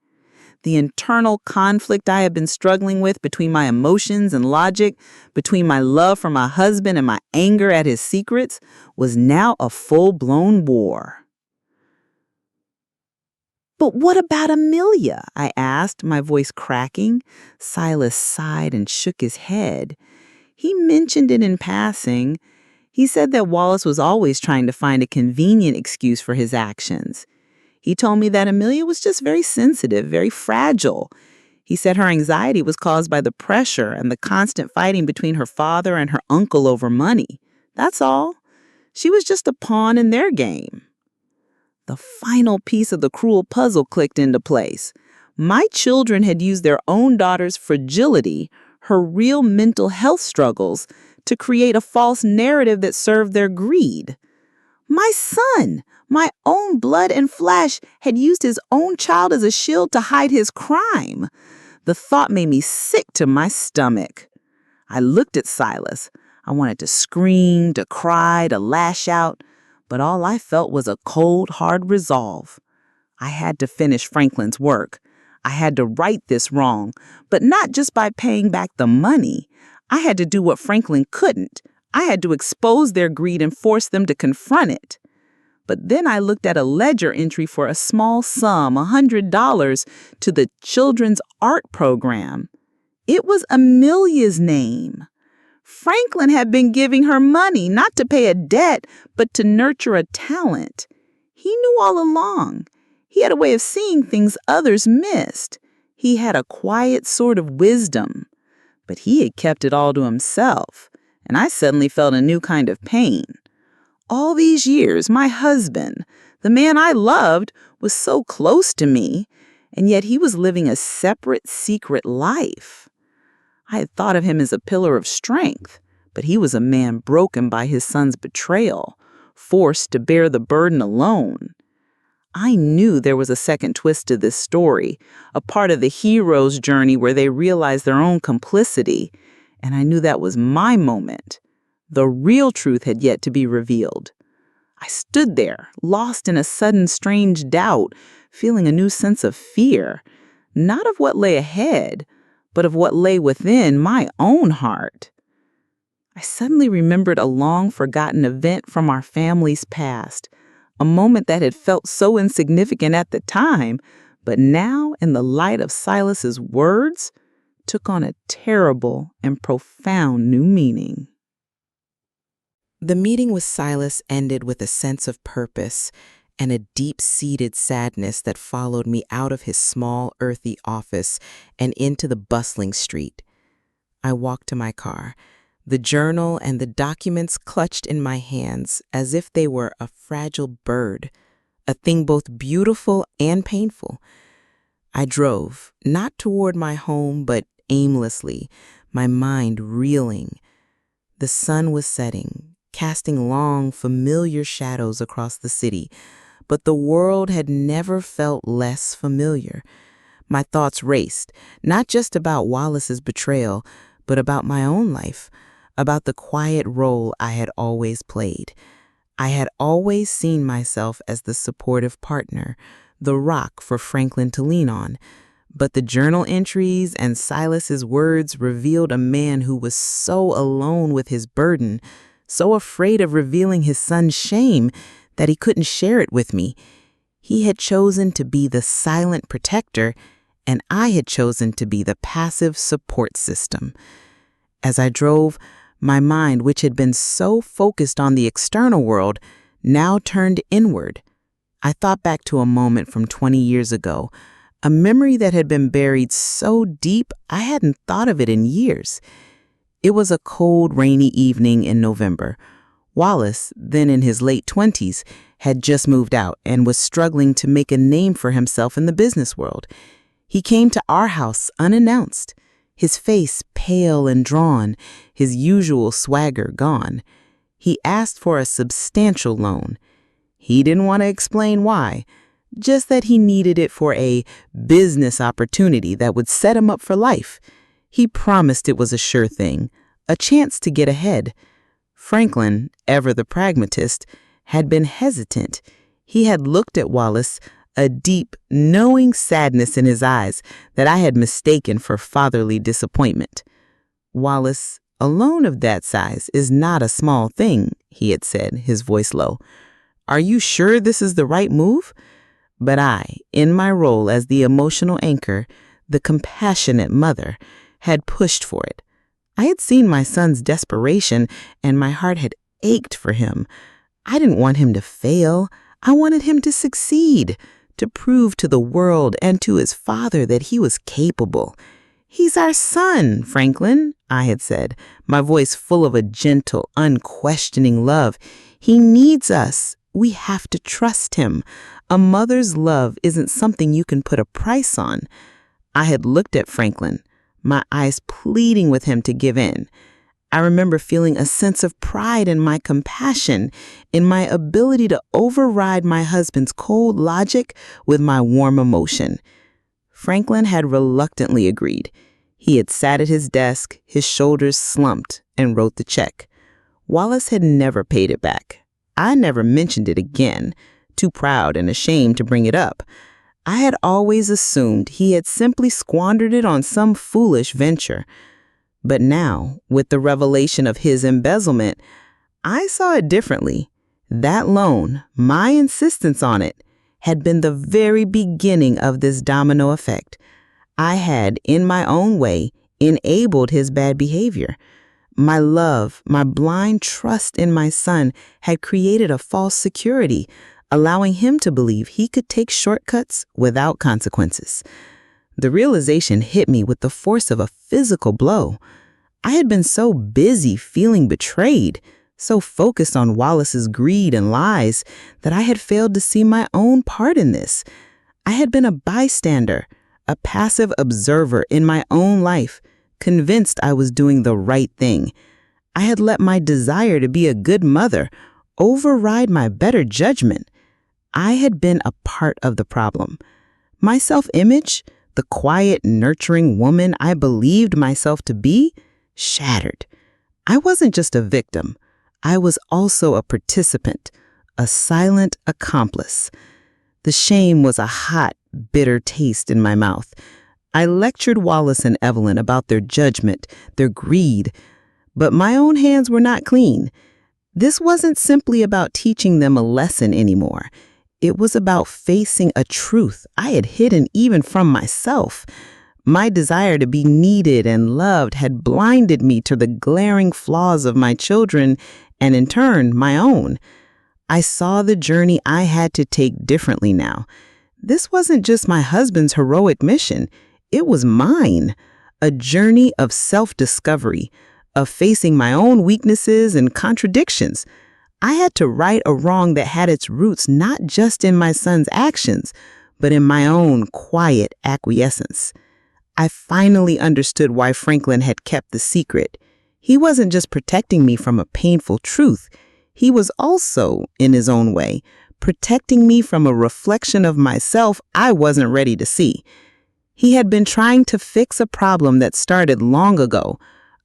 The internal conflict I had been struggling with between my emotions and logic, between my love for my husband and my anger at his secrets, was now a full-blown war. "But what about Amelia?" I asked, my voice cracking. Silas sighed and shook his head. He mentioned it in passing. He said that Wallace was always trying to find a convenient excuse for his actions. He told me that Amelia was just very sensitive, very fragile. He said her anxiety was caused by the pressure and the constant fighting between her father and her uncle over money. That's all. She was just a pawn in their game. The final piece of the cruel puzzle clicked into place. My children had used their own daughter's fragility, her real mental health struggles, to create a false narrative that served their greed. My son, my own blood and flesh, had used his own child as a shield to hide his crime. The thought made me sick to my stomach. I looked at Silas. I wanted to scream, to cry, to lash out, but all I felt was a cold, hard resolve. I had to finish Franklin's work. I had to right this wrong, but not just by paying back the money. I had to do what Franklin couldn't. I had to expose their greed and force them to confront it. But then I looked at a ledger entry for a small sum, $100, to the children's art program. It was Amelia's name. Franklin had been giving her money, not to pay a debt, but to nurture a talent. He knew all along. He had a way of seeing things others missed. He had a quiet sort of wisdom. But he had kept it all to himself, and I suddenly felt a new kind of pain. All these years, my husband, The man I loved was so close to me, and yet he was living a separate, secret life. I had thought of him as a pillar of strength, but he was a man broken by his son's betrayal, forced to bear the burden alone. I knew there was a second twist to this story, a part of the hero's journey where they realize their own complicity, and I knew that was my moment. The real truth had yet to be revealed. I stood there, lost in a sudden strange doubt, feeling a new sense of fear, not of what lay ahead, but of what lay within my own heart. I suddenly remembered a long-forgotten event from our family's past, a moment that had felt so insignificant at the time, but now, in the light of Silas's words, took on a terrible and profound new meaning. The meeting with Silas ended with a sense of purpose and a deep-seated sadness that followed me out of his small, earthy office and into the bustling street. I walked to my car, the journal and the documents clutched in my hands as if they were a fragile bird, a thing both beautiful and painful. I drove, not toward my home, but aimlessly, my mind reeling. The sun was setting, casting long, familiar shadows across the city, but the world had never felt less familiar. My thoughts raced, not just about Wallace's betrayal, but about my own life, about the quiet role I had always played. I had always seen myself as the supportive partner, the rock for Franklin to lean on. But the journal entries and Silas's words revealed a man who was so alone with his burden, so afraid of revealing his son's shame, that he couldn't share it with me. He had chosen to be the silent protector, and I had chosen to be the passive support system. As I drove, my mind, which had been so focused on the external world, now turned inward. I thought back to a moment from 20 years ago, a memory that had been buried so deep I hadn't thought of it in years. It was a cold, rainy evening in November. Wallace, then in his late 20s, had just moved out and was struggling to make a name for himself in the business world. He came to our house unannounced, his face pale and drawn, his usual swagger gone. He asked for a substantial loan. He didn't want to explain why, just that he needed it for a business opportunity that would set him up for life. He promised it was a sure thing, a chance to get ahead. Franklin, ever the pragmatist, had been hesitant. He had looked at Wallace, a deep, knowing sadness in his eyes that I had mistaken for fatherly disappointment. Wallace, a loan of that size is not a small thing, he had said, his voice low. Are you sure this is the right move? But I, in my role as the emotional anchor, the compassionate mother, had pushed for it. I had seen my son's desperation, and my heart had ached for him. I didn't want him to fail. I wanted him to succeed, to prove to the world and to his father that he was capable. He's our son, Franklin, I had said, my voice full of a gentle, unquestioning love. He needs us. We have to trust him. A mother's love isn't something you can put a price on. I had looked at Franklin, my eyes pleading with him to give in. I remember feeling a sense of pride in my compassion, in my ability to override my husband's cold logic with my warm emotion. Franklin had reluctantly agreed. He had sat at his desk, his shoulders slumped, and wrote the check. Wallace had never paid it back. I never mentioned it again, too proud and ashamed to bring it up. I had always assumed he had simply squandered it on some foolish venture. But now, with the revelation of his embezzlement, I saw it differently. That loan, my insistence on it, had been the very beginning of this domino effect. I had, in my own way, enabled his bad behavior. My love, my blind trust in my son had created a false security, allowing him to believe he could take shortcuts without consequences. The realization hit me with the force of a physical blow. I had been so busy feeling betrayed, so focused on Wallace's greed and lies that I had failed to see my own part in this. I had been a bystander, a passive observer in my own life, convinced I was doing the right thing. I had let my desire to be a good mother override my better judgment. I had been a part of the problem. My self-image, the quiet, nurturing woman I believed myself to be, shattered. I wasn't just a victim. I was also a participant, a silent accomplice. The shame was a hot, bitter taste in my mouth. I lectured Wallace and Evelyn about their judgment, their greed, but my own hands were not clean. This wasn't simply about teaching them a lesson anymore. It was about facing a truth I had hidden even from myself. My desire to be needed and loved had blinded me to the glaring flaws of my children and, in turn, my own. I saw the journey I had to take differently now. This wasn't just my husband's heroic mission. It was mine, a journey of self-discovery, of facing my own weaknesses and contradictions. I had to right a wrong that had its roots not just in my son's actions, but in my own quiet acquiescence. I finally understood why Franklin had kept the secret. He wasn't just protecting me from a painful truth. He was also, in his own way, protecting me from a reflection of myself I wasn't ready to see. He had been trying to fix a problem that started long ago,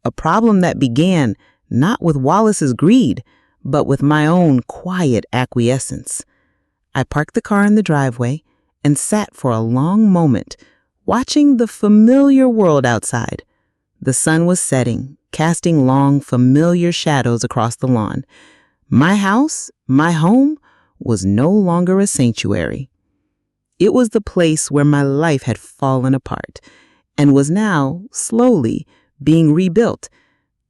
a problem that began not with Wallace's greed, but with my own quiet acquiescence. I parked the car in the driveway and sat for a long moment, watching the familiar world outside. The sun was setting, casting long, familiar shadows across the lawn. My house, my home, was no longer a sanctuary. It was the place where my life had fallen apart and was now, slowly, being rebuilt.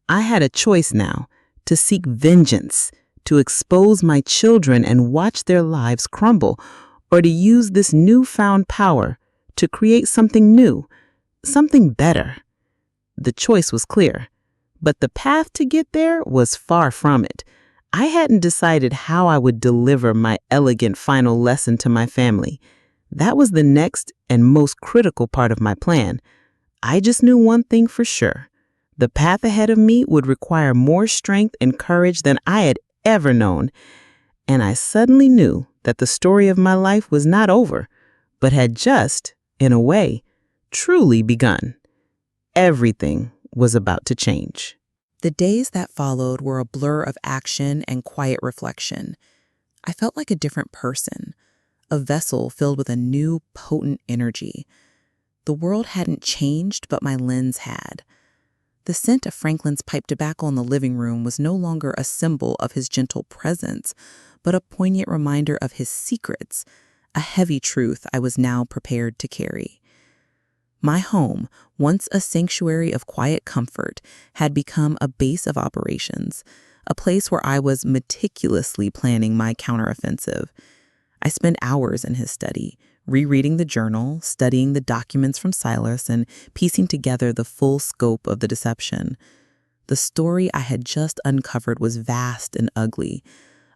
I had a choice now to seek vengeance, to expose my children and watch their lives crumble, or to use this newfound power to create something new, something better. The choice was clear, but the path to get there was far from it. I hadn't decided how I would deliver my elegant final lesson to my family. That was the next and most critical part of my plan. I just knew one thing for sure. The path ahead of me would require more strength and courage than I had ever known. And I suddenly knew that the story of my life was not over, but had just, in a way, truly begun. Everything was about to change. The days that followed were a blur of action and quiet reflection. I felt like a different person, a vessel filled with a new, potent energy. The world hadn't changed, but my lens had. The scent of Franklin's pipe tobacco in the living room was no longer a symbol of his gentle presence, but a poignant reminder of his secrets, a heavy truth I was now prepared to carry. My home, once a sanctuary of quiet comfort, had become a base of operations, a place where I was meticulously planning my counteroffensive. I spent hours in his study, rereading the journal, studying the documents from Silas, and piecing together the full scope of the deception. The story I had just uncovered was vast and ugly,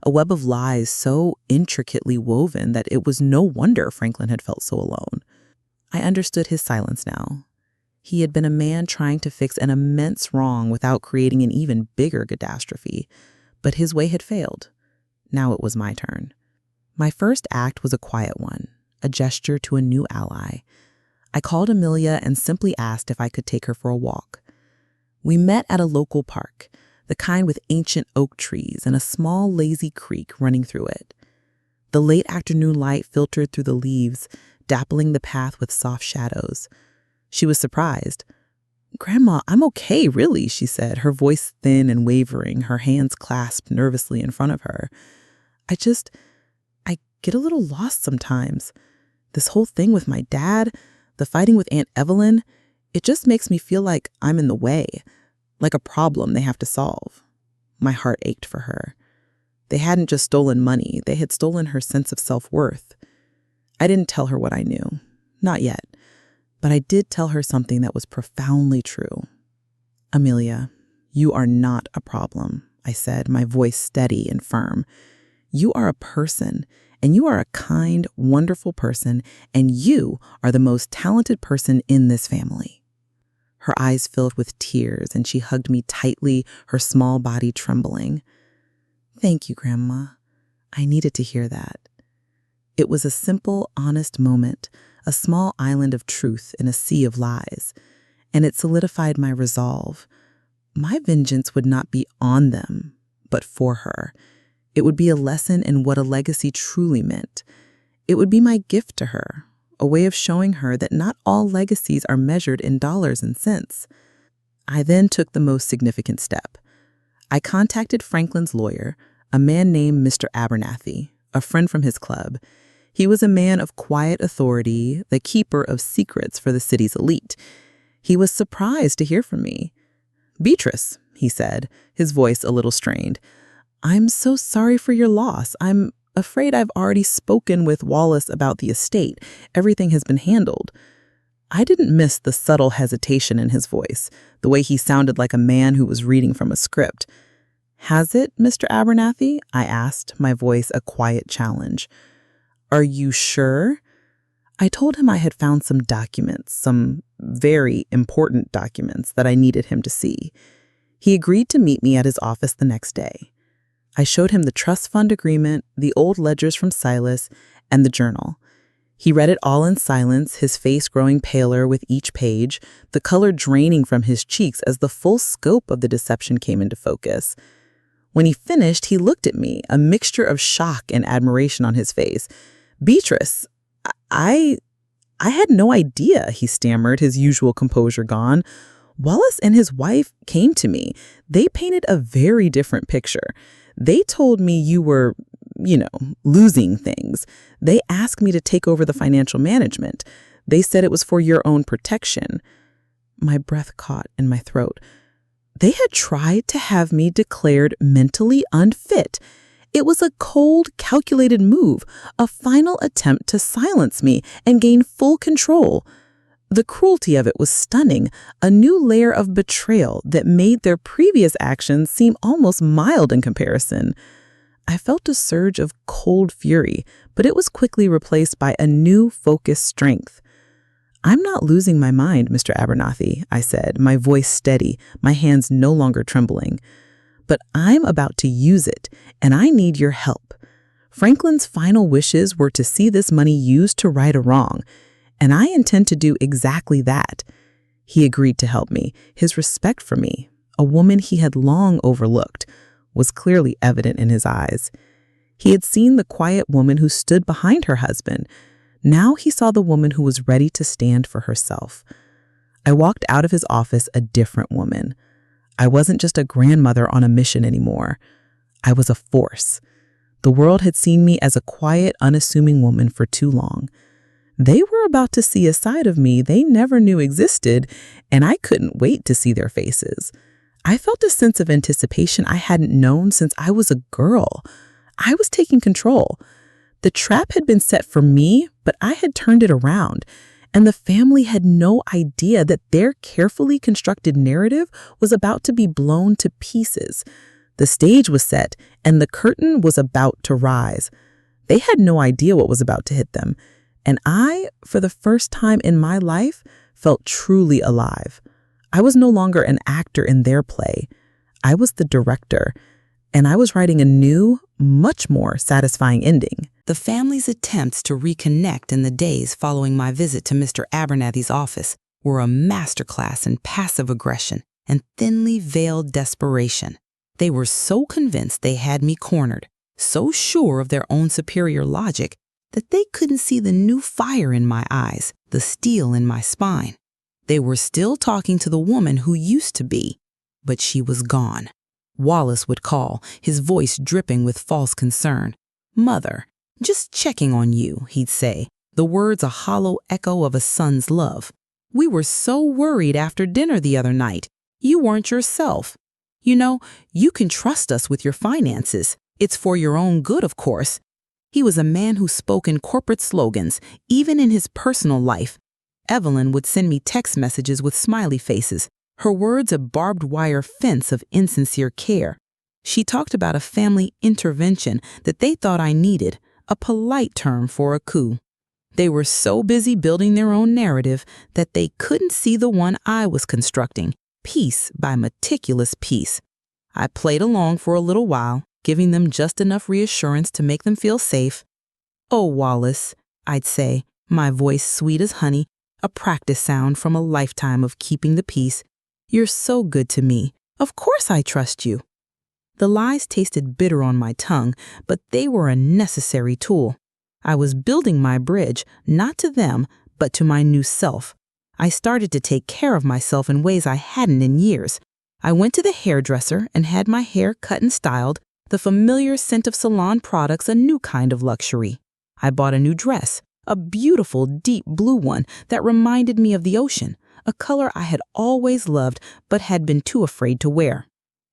a web of lies so intricately woven that it was no wonder Franklin had felt so alone. I understood his silence now. He had been a man trying to fix an immense wrong without creating an even bigger catastrophe, but his way had failed. Now it was my turn. My first act was a quiet one, a gesture to a new ally. I called Amelia and simply asked if I could take her for a walk. We met at a local park, the kind with ancient oak trees and a small, lazy creek running through it. The late afternoon light filtered through the leaves, dappling the path with soft shadows. She was surprised. "Grandma, I'm okay, really," she said, her voice thin and wavering, her hands clasped nervously in front of her. I get a little lost sometimes. This whole thing with my dad, the fighting with Aunt Evelyn, it just makes me feel like I'm in the way, like a problem they have to solve." My heart ached for her. They hadn't just stolen money, they had stolen her sense of self-worth. I didn't tell her what I knew. Not yet. But I did tell her something that was profoundly true. "Amelia, you are not a problem. I said, my voice steady and firm. You are a person, and you are a kind, wonderful person, and you are the most talented person in this family. Her eyes filled with tears, and she hugged me tightly, her small body trembling. Thank you, Grandma. I needed to hear that. It was a simple, honest moment, a small island of truth in a sea of lies, and it solidified my resolve. My vengeance would not be on them, but for her. It would be a lesson in what a legacy truly meant. It would be my gift to her, a way of showing her that not all legacies are measured in dollars and cents. I then took the most significant step. I contacted Franklin's lawyer, a man named Mr. Abernathy, a friend from his club. He was a man of quiet authority, the keeper of secrets for the city's elite. He was surprised to hear from me. "Beatrice," he said, his voice a little strained, "I'm so sorry for your loss. I'm afraid I've already spoken with Wallace about the estate. Everything has been handled." I didn't miss the subtle hesitation in his voice, the way he sounded like a man who was reading from a script. "Has it, Mr. Abernathy?" I asked, my voice a quiet challenge. "Are you sure?" I told him I had found some documents, some very important documents that I needed him to see. He agreed to meet me at his office the next day. I showed him the trust fund agreement, the old ledgers from Silas, and the journal. He read it all in silence, his face growing paler with each page, the color draining from his cheeks as the full scope of the deception came into focus. When he finished, he looked at me, a mixture of shock and admiration on his face. "Beatrice, I had no idea," he stammered, his usual composure gone. "Wallace and his wife came to me. They painted a very different picture. They told me you were, losing things. They asked me to take over the financial management. They said it was for your own protection." My breath caught in my throat. They had tried to have me declared mentally unfit. It was a cold, calculated move, a final attempt to silence me and gain full control. The cruelty of it was stunning, a new layer of betrayal that made their previous actions seem almost mild in comparison. I felt a surge of cold fury, but it was quickly replaced by a new focused strength. "I'm not losing my mind, Mr. Abernathy," I said, my voice steady, my hands no longer trembling. "But I'm about to use it, and I need your help. Franklin's final wishes were to see this money used to right a wrong, and I intend to do exactly that." He agreed to help me. His respect for me, a woman he had long overlooked, was clearly evident in his eyes. He had seen the quiet woman who stood behind her husband. Now he saw the woman who was ready to stand for herself. I walked out of his office a different woman. I wasn't just a grandmother on a mission anymore. I was a force. The world had seen me as a quiet, unassuming woman for too long. They were about to see a side of me they never knew existed, and I couldn't wait to see their faces. I felt a sense of anticipation I hadn't known since I was a girl. I was taking control. The trap had been set for me, but I had turned it around, and the family had no idea that their carefully constructed narrative was about to be blown to pieces. The stage was set, and the curtain was about to rise. They had no idea what was about to hit them, and I, for the first time in my life, felt truly alive. I was no longer an actor in their play. I was the director, and I was writing a new, much more satisfying ending. The family's attempts to reconnect in the days following my visit to Mr. Abernathy's office were a masterclass in passive aggression and thinly veiled desperation. They were so convinced they had me cornered, so sure of their own superior logic, that they couldn't see the new fire in my eyes, the steel in my spine. They were still talking to the woman who used to be, but she was gone. Wallace would call, his voice dripping with false concern. "Mother, just checking on you," he'd say, the words a hollow echo of a son's love. "We were so worried after dinner the other night. You weren't yourself. You can trust us with your finances. It's for your own good, of course." He was a man who spoke in corporate slogans, even in his personal life. Evelyn would send me text messages with smiley faces, her words a barbed wire fence of insincere care. She talked about a family intervention that they thought I needed, a polite term for a coup. They were so busy building their own narrative that they couldn't see the one I was constructing, piece by meticulous piece. I played along for a little while, giving them just enough reassurance to make them feel safe. "Oh, Wallace," I'd say, my voice sweet as honey, a practice sound from a lifetime of keeping the peace. "You're so good to me. Of course I trust you." The lies tasted bitter on my tongue, but they were a necessary tool. I was building my bridge, not to them, but to my new self. I started to take care of myself in ways I hadn't in years. I went to the hairdresser and had my hair cut and styled, the familiar scent of salon products a new kind of luxury. I bought a new dress, a beautiful deep blue one that reminded me of the ocean, a color I had always loved but had been too afraid to wear.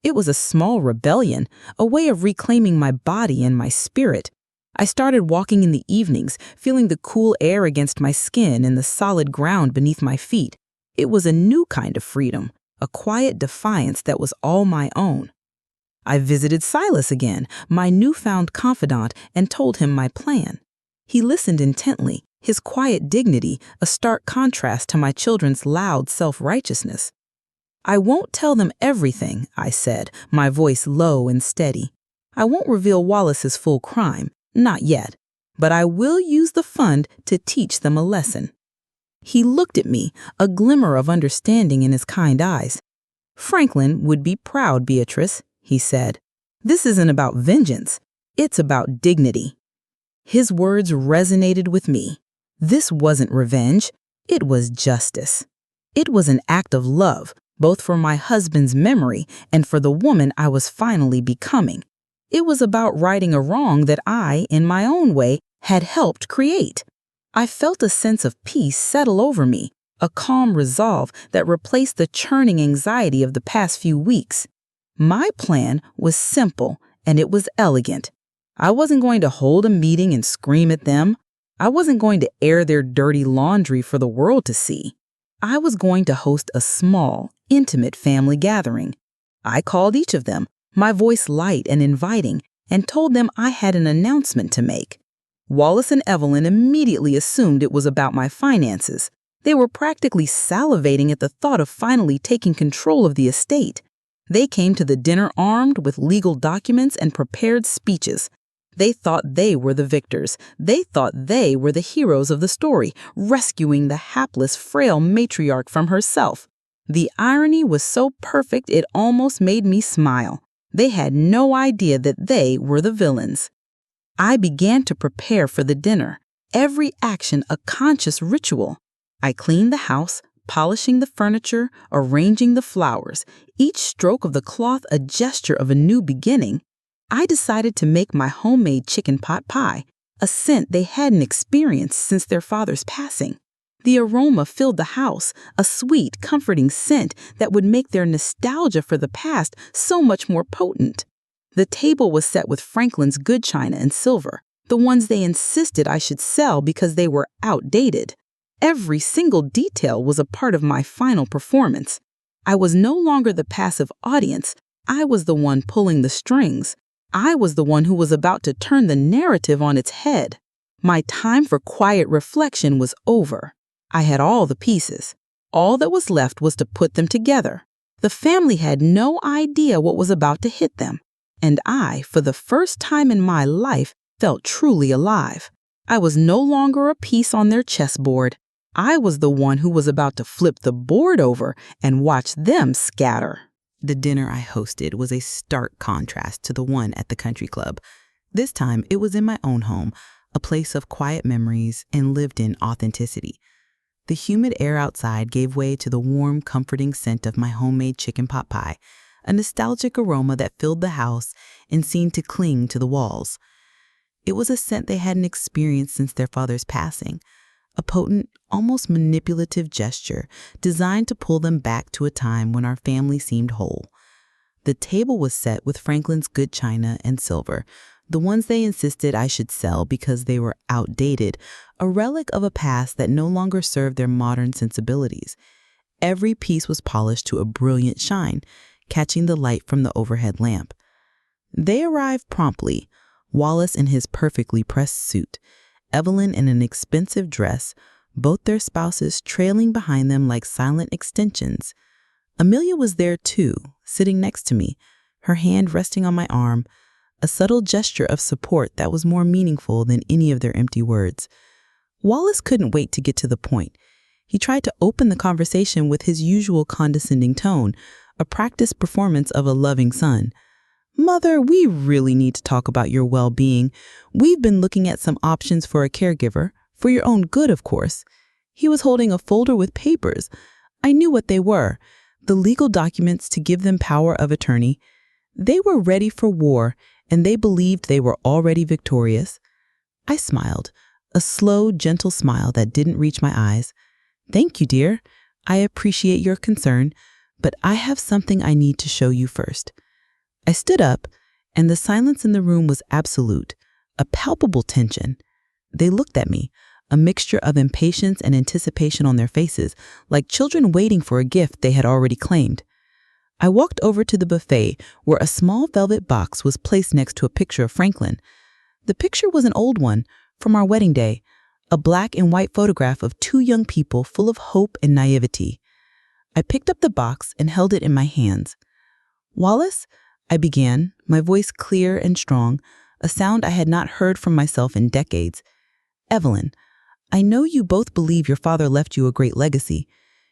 It was a small rebellion, a way of reclaiming my body and my spirit. I started walking in the evenings, feeling the cool air against my skin and the solid ground beneath my feet. It was a new kind of freedom, a quiet defiance that was all my own. I visited Silas again, my newfound confidant, and told him my plan. He listened intently, his quiet dignity a stark contrast to my children's loud self-righteousness. "I won't tell them everything," I said, my voice low and steady. "I won't reveal Wallace's full crime, not yet, but I will use the fund to teach them a lesson." He looked at me, a glimmer of understanding in his kind eyes. "Franklin would be proud, Beatrice," he said. "This isn't about vengeance. It's about dignity." His words resonated with me. This wasn't revenge. It was justice. It was an act of love, both for my husband's memory and for the woman I was finally becoming. It was about righting a wrong that I, in my own way, had helped create. I felt a sense of peace settle over me, a calm resolve that replaced the churning anxiety of the past few weeks. My plan was simple, and it was elegant. I wasn't going to hold a meeting and scream at them. I wasn't going to air their dirty laundry for the world to see. I was going to host a small, intimate family gathering. I called each of them, my voice light and inviting, and told them I had an announcement to make. Wallace and Evelyn immediately assumed it was about my finances. They were practically salivating at the thought of finally taking control of the estate. They came to the dinner armed with legal documents and prepared speeches. They thought they were the victors. They thought they were the heroes of the story, rescuing the hapless, frail matriarch from herself. The irony was so perfect it almost made me smile. They had no idea that they were the villains. I began to prepare for the dinner, every action a conscious ritual. I cleaned the house, polishing the furniture, arranging the flowers, each stroke of the cloth a gesture of a new beginning. I decided to make my homemade chicken pot pie, a scent they hadn't experienced since their father's passing. The aroma filled the house, a sweet, comforting scent that would make their nostalgia for the past so much more potent. The table was set with Franklin's good china and silver, the ones they insisted I should sell because they were outdated. Every single detail was a part of my final performance. I was no longer the passive audience. I was the one pulling the strings. I was the one who was about to turn the narrative on its head. My time for quiet reflection was over. I had all the pieces. All that was left was to put them together. The family had no idea what was about to hit them. And I, for the first time in my life, felt truly alive. I was no longer a piece on their chessboard. I was the one who was about to flip the board over and watch them scatter. The dinner I hosted was a stark contrast to the one at the country club. This time, it was in my own home, a place of quiet memories and lived-in authenticity. The humid air outside gave way to the warm, comforting scent of my homemade chicken pot pie, a nostalgic aroma that filled the house and seemed to cling to the walls. It was a scent they hadn't experienced since their father's passing, a potent, almost manipulative gesture designed to pull them back to a time when our family seemed whole. The table was set with Franklin's good china and silver, the ones they insisted I should sell because they were outdated, a relic of a past that no longer served their modern sensibilities. Every piece was polished to a brilliant shine, catching the light from the overhead lamp. They arrived promptly, Wallace in his perfectly pressed suit, Evelyn in an expensive dress, both their spouses trailing behind them like silent extensions. Amelia was there too, sitting next to me, her hand resting on my arm, a subtle gesture of support that was more meaningful than any of their empty words. Wallace couldn't wait to get to the point. He tried to open the conversation with his usual condescending tone, a practiced performance of a loving son. "Mother, we really need to talk about your well-being. We've been looking at some options for a caregiver, for your own good, of course." He was holding a folder with papers. I knew what they were, the legal documents to give them power of attorney. They were ready for war, and they believed they were already victorious. I smiled, a slow, gentle smile that didn't reach my eyes. "Thank you, dear. I appreciate your concern, but I have something I need to show you first." I stood up, and the silence in the room was absolute, a palpable tension. They looked at me, a mixture of impatience and anticipation on their faces, like children waiting for a gift they had already claimed. I walked over to the buffet, where a small velvet box was placed next to a picture of Franklin. The picture was an old one, from our wedding day, a black and white photograph of two young people full of hope and naivety. I picked up the box and held it in my hands. "Wallace," I began, my voice clear and strong, a sound I had not heard from myself in decades. "Evelyn, I know you both believe your father left you a great legacy.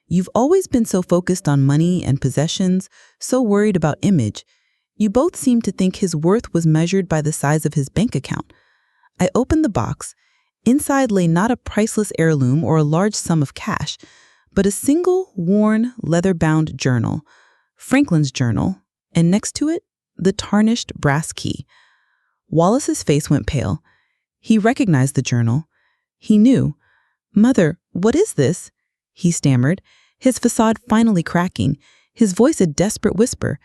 You've always been so focused on money and possessions, so worried about image. You both seem to think his worth was measured by the size of his bank account." I opened the box. Inside lay not a priceless heirloom or a large sum of cash, but a single, worn, leather-bound journal, Franklin's journal, and next to it, the tarnished brass key. Wallace's face went pale. He recognized the journal. He knew. "Mother, what is this?" he stammered, his facade finally cracking, his voice a desperate whisper.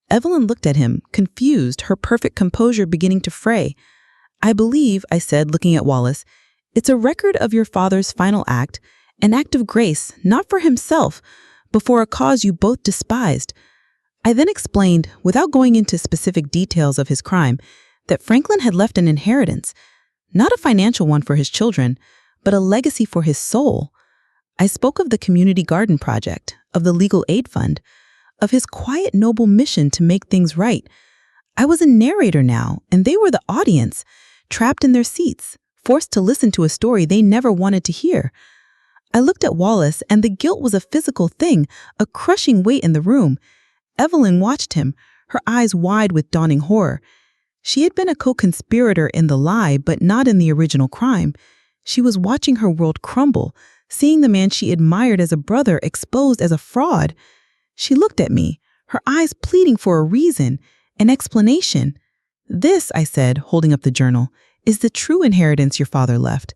Evelyn looked at him, confused, her perfect composure beginning to fray. "I believe," I said, looking at Wallace, "it's a record of your father's final act, an act of grace, not for himself, but for a cause you both despised." I then explained, without going into specific details of his crime, that Franklin had left an inheritance, not a financial one for his children, but a legacy for his soul. I spoke of the community garden project, of the legal aid fund, of his quiet, noble mission to make things right. I was a narrator now, and they were the audience, trapped in their seats, forced to listen to a story they never wanted to hear. I looked at Wallace, and the guilt was a physical thing, a crushing weight in the room. Evelyn watched him, her eyes wide with dawning horror. She had been a co-conspirator in the lie, but not in the original crime. She was watching her world crumble, seeing the man she admired as a brother exposed as a fraud. She looked at me, her eyes pleading for a reason, an explanation. "This," I said, holding up the journal, "is the true inheritance your father left.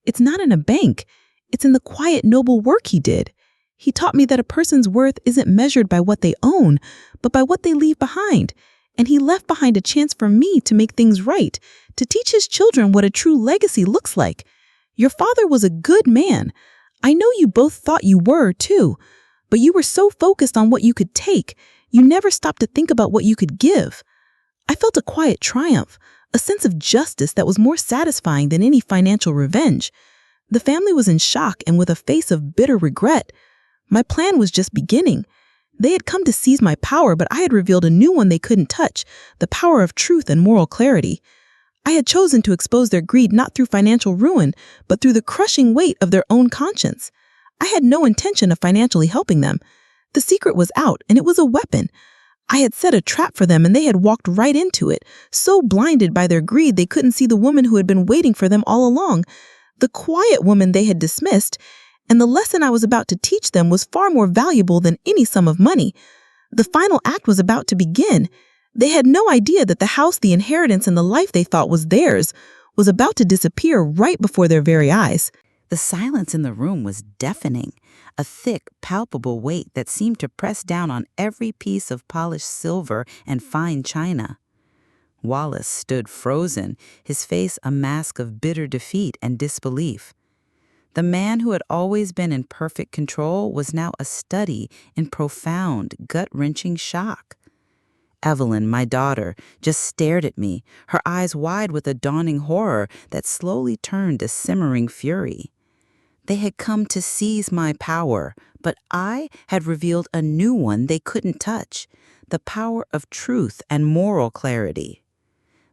It's not in a bank. It's in the quiet, noble work he did. He taught me that a person's worth isn't measured by what they own, but by what they leave behind. And he left behind a chance for me to make things right, to teach his children what a true legacy looks like. Your father was a good man. I know you both thought you were, too. But you were so focused on what you could take, you never stopped to think about what you could give." I felt a quiet triumph, a sense of justice that was more satisfying than any financial revenge. The family was in shock and with a face of bitter regret. My plan was just beginning. They had come to seize my power, but I had revealed a new one they couldn't touch, the power of truth and moral clarity. I had chosen to expose their greed not through financial ruin, but through the crushing weight of their own conscience. I had no intention of financially helping them. The secret was out, and it was a weapon. I had set a trap for them, and they had walked right into it, so blinded by their greed they couldn't see the woman who had been waiting for them all along, the quiet woman they had dismissed, and the lesson I was about to teach them was far more valuable than any sum of money. The final act was about to begin. They had no idea that the house, the inheritance, and the life they thought was theirs was about to disappear right before their very eyes. The silence in the room was deafening, a thick, palpable weight that seemed to press down on every piece of polished silver and fine china. Wallace stood frozen, his face a mask of bitter defeat and disbelief. The man who had always been in perfect control was now a study in profound, gut-wrenching shock. Evelyn, my daughter, just stared at me, her eyes wide with a dawning horror that slowly turned to simmering fury. They had come to seize my power, but I had revealed a new one they couldn't touch, the power of truth and moral clarity.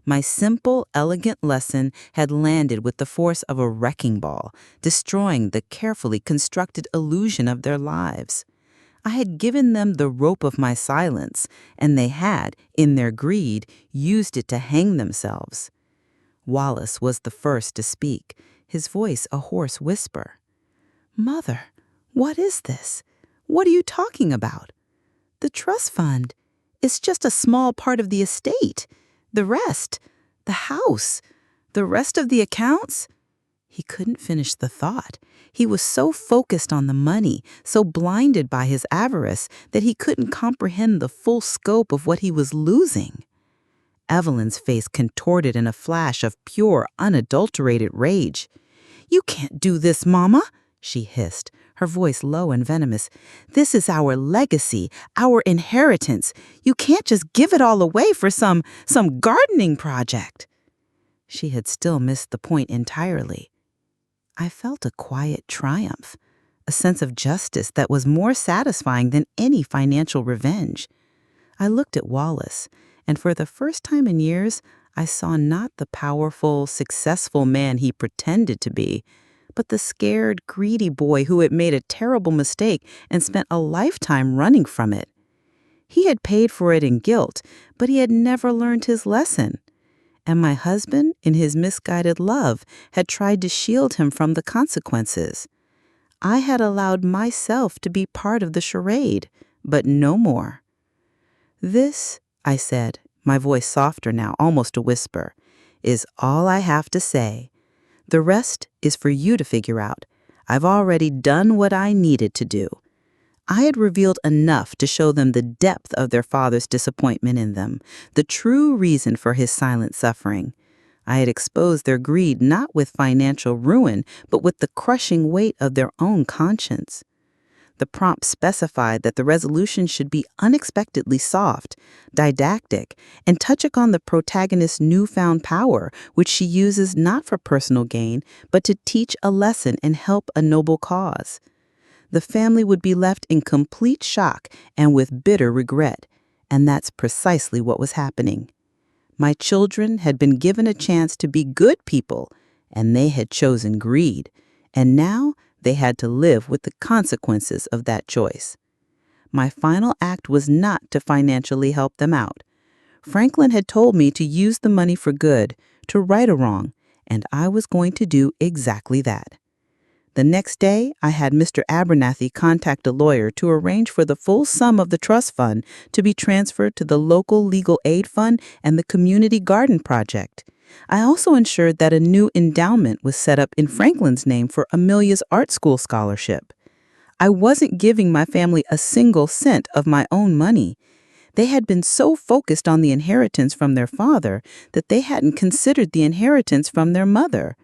My simple, elegant lesson had landed with the force of a wrecking ball, destroying the carefully constructed illusion of their lives. I had given them the rope of my silence, and they had, in their greed, used it to hang themselves. Wallace was the first to speak, his voice a hoarse whisper. "Mother, what is this? What are you talking about? The trust fund. It's just a small part of the estate. The rest, the house, the rest of the accounts." He couldn't finish the thought. He was so focused on the money, so blinded by his avarice, that he couldn't comprehend the full scope of what he was losing. Evelyn's face contorted in a flash of pure, unadulterated rage. "You can't do this, Mama," she hissed, her voice low and venomous. "This is our legacy, our inheritance. You can't just give it all away for some gardening project." She had still missed the point entirely. I felt a quiet triumph, a sense of justice that was more satisfying than any financial revenge. I looked at Wallace, and for the first time in years, I saw not the powerful, successful man he pretended to be, but the scared, greedy boy who had made a terrible mistake and spent a lifetime running from it. He had paid for it in guilt, but he had never learned his lesson. And my husband, in his misguided love, had tried to shield him from the consequences. I had allowed myself to be part of the charade, but no more. "This," I said, my voice softer now, almost a whisper, "is all I have to say. The rest is for you to figure out. I've already done what I needed to do." I had revealed enough to show them the depth of their father's disappointment in them, the true reason for his silent suffering. I had exposed their greed not with financial ruin, but with the crushing weight of their own conscience. The prompt specified that the resolution should be unexpectedly soft, didactic, and touch upon the protagonist's newfound power, which she uses not for personal gain, but to teach a lesson and help a noble cause. The family would be left in complete shock and with bitter regret, and that's precisely what was happening. My children had been given a chance to be good people, and they had chosen greed, and now they had to live with the consequences of that choice. My final act was not to financially help them out. Franklin had told me to use the money for good, to right a wrong, and I was going to do exactly that. The next day, I had Mr. Abernathy contact a lawyer to arrange for the full sum of the trust fund to be transferred to the local legal aid fund and the community garden project. I also ensured that a new endowment was set up in Franklin's name for Amelia's art school scholarship. I wasn't giving my family a single cent of my own money. They had been so focused on the inheritance from their father that they hadn't considered the inheritance from their mother.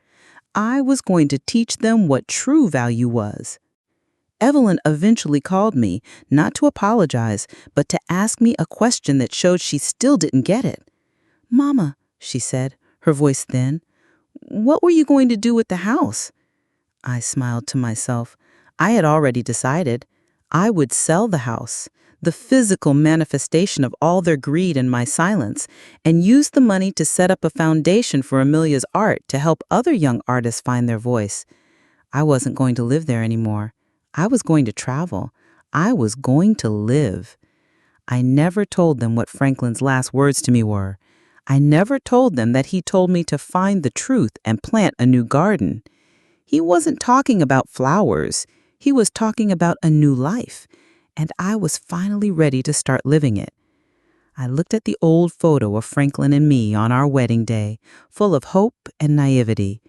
I was going to teach them what true value was. Evelyn eventually called me, not to apologize, but to ask me a question that showed she still didn't get it. "Mama," she said, her voice thin, "what were you going to do with the house?" I smiled to myself. I had already decided. I would sell the house, the physical manifestation of all their greed and my silence, and use the money to set up a foundation for Amelia's art to help other young artists find their voice. I wasn't going to live there anymore. I was going to travel. I was going to live. I never told them what Franklin's last words to me were. I never told them that he told me to find the truth and plant a new garden. He wasn't talking about flowers. He was talking about a new life, and I was finally ready to start living it. I looked at the old photo of Franklin and me on our wedding day, full of hope and naivety.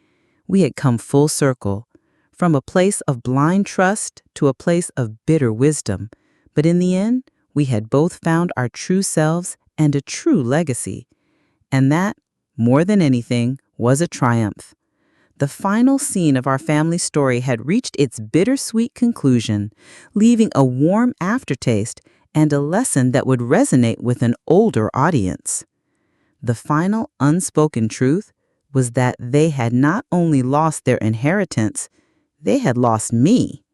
We had come full circle, from a place of blind trust to a place of bitter wisdom. But in the end, we had both found our true selves and a true legacy. And that, more than anything, was a triumph. The final scene of our family story had reached its bittersweet conclusion, leaving a warm aftertaste and a lesson that would resonate with an older audience. The final unspoken truth was that they had not only lost their inheritance, they had lost me.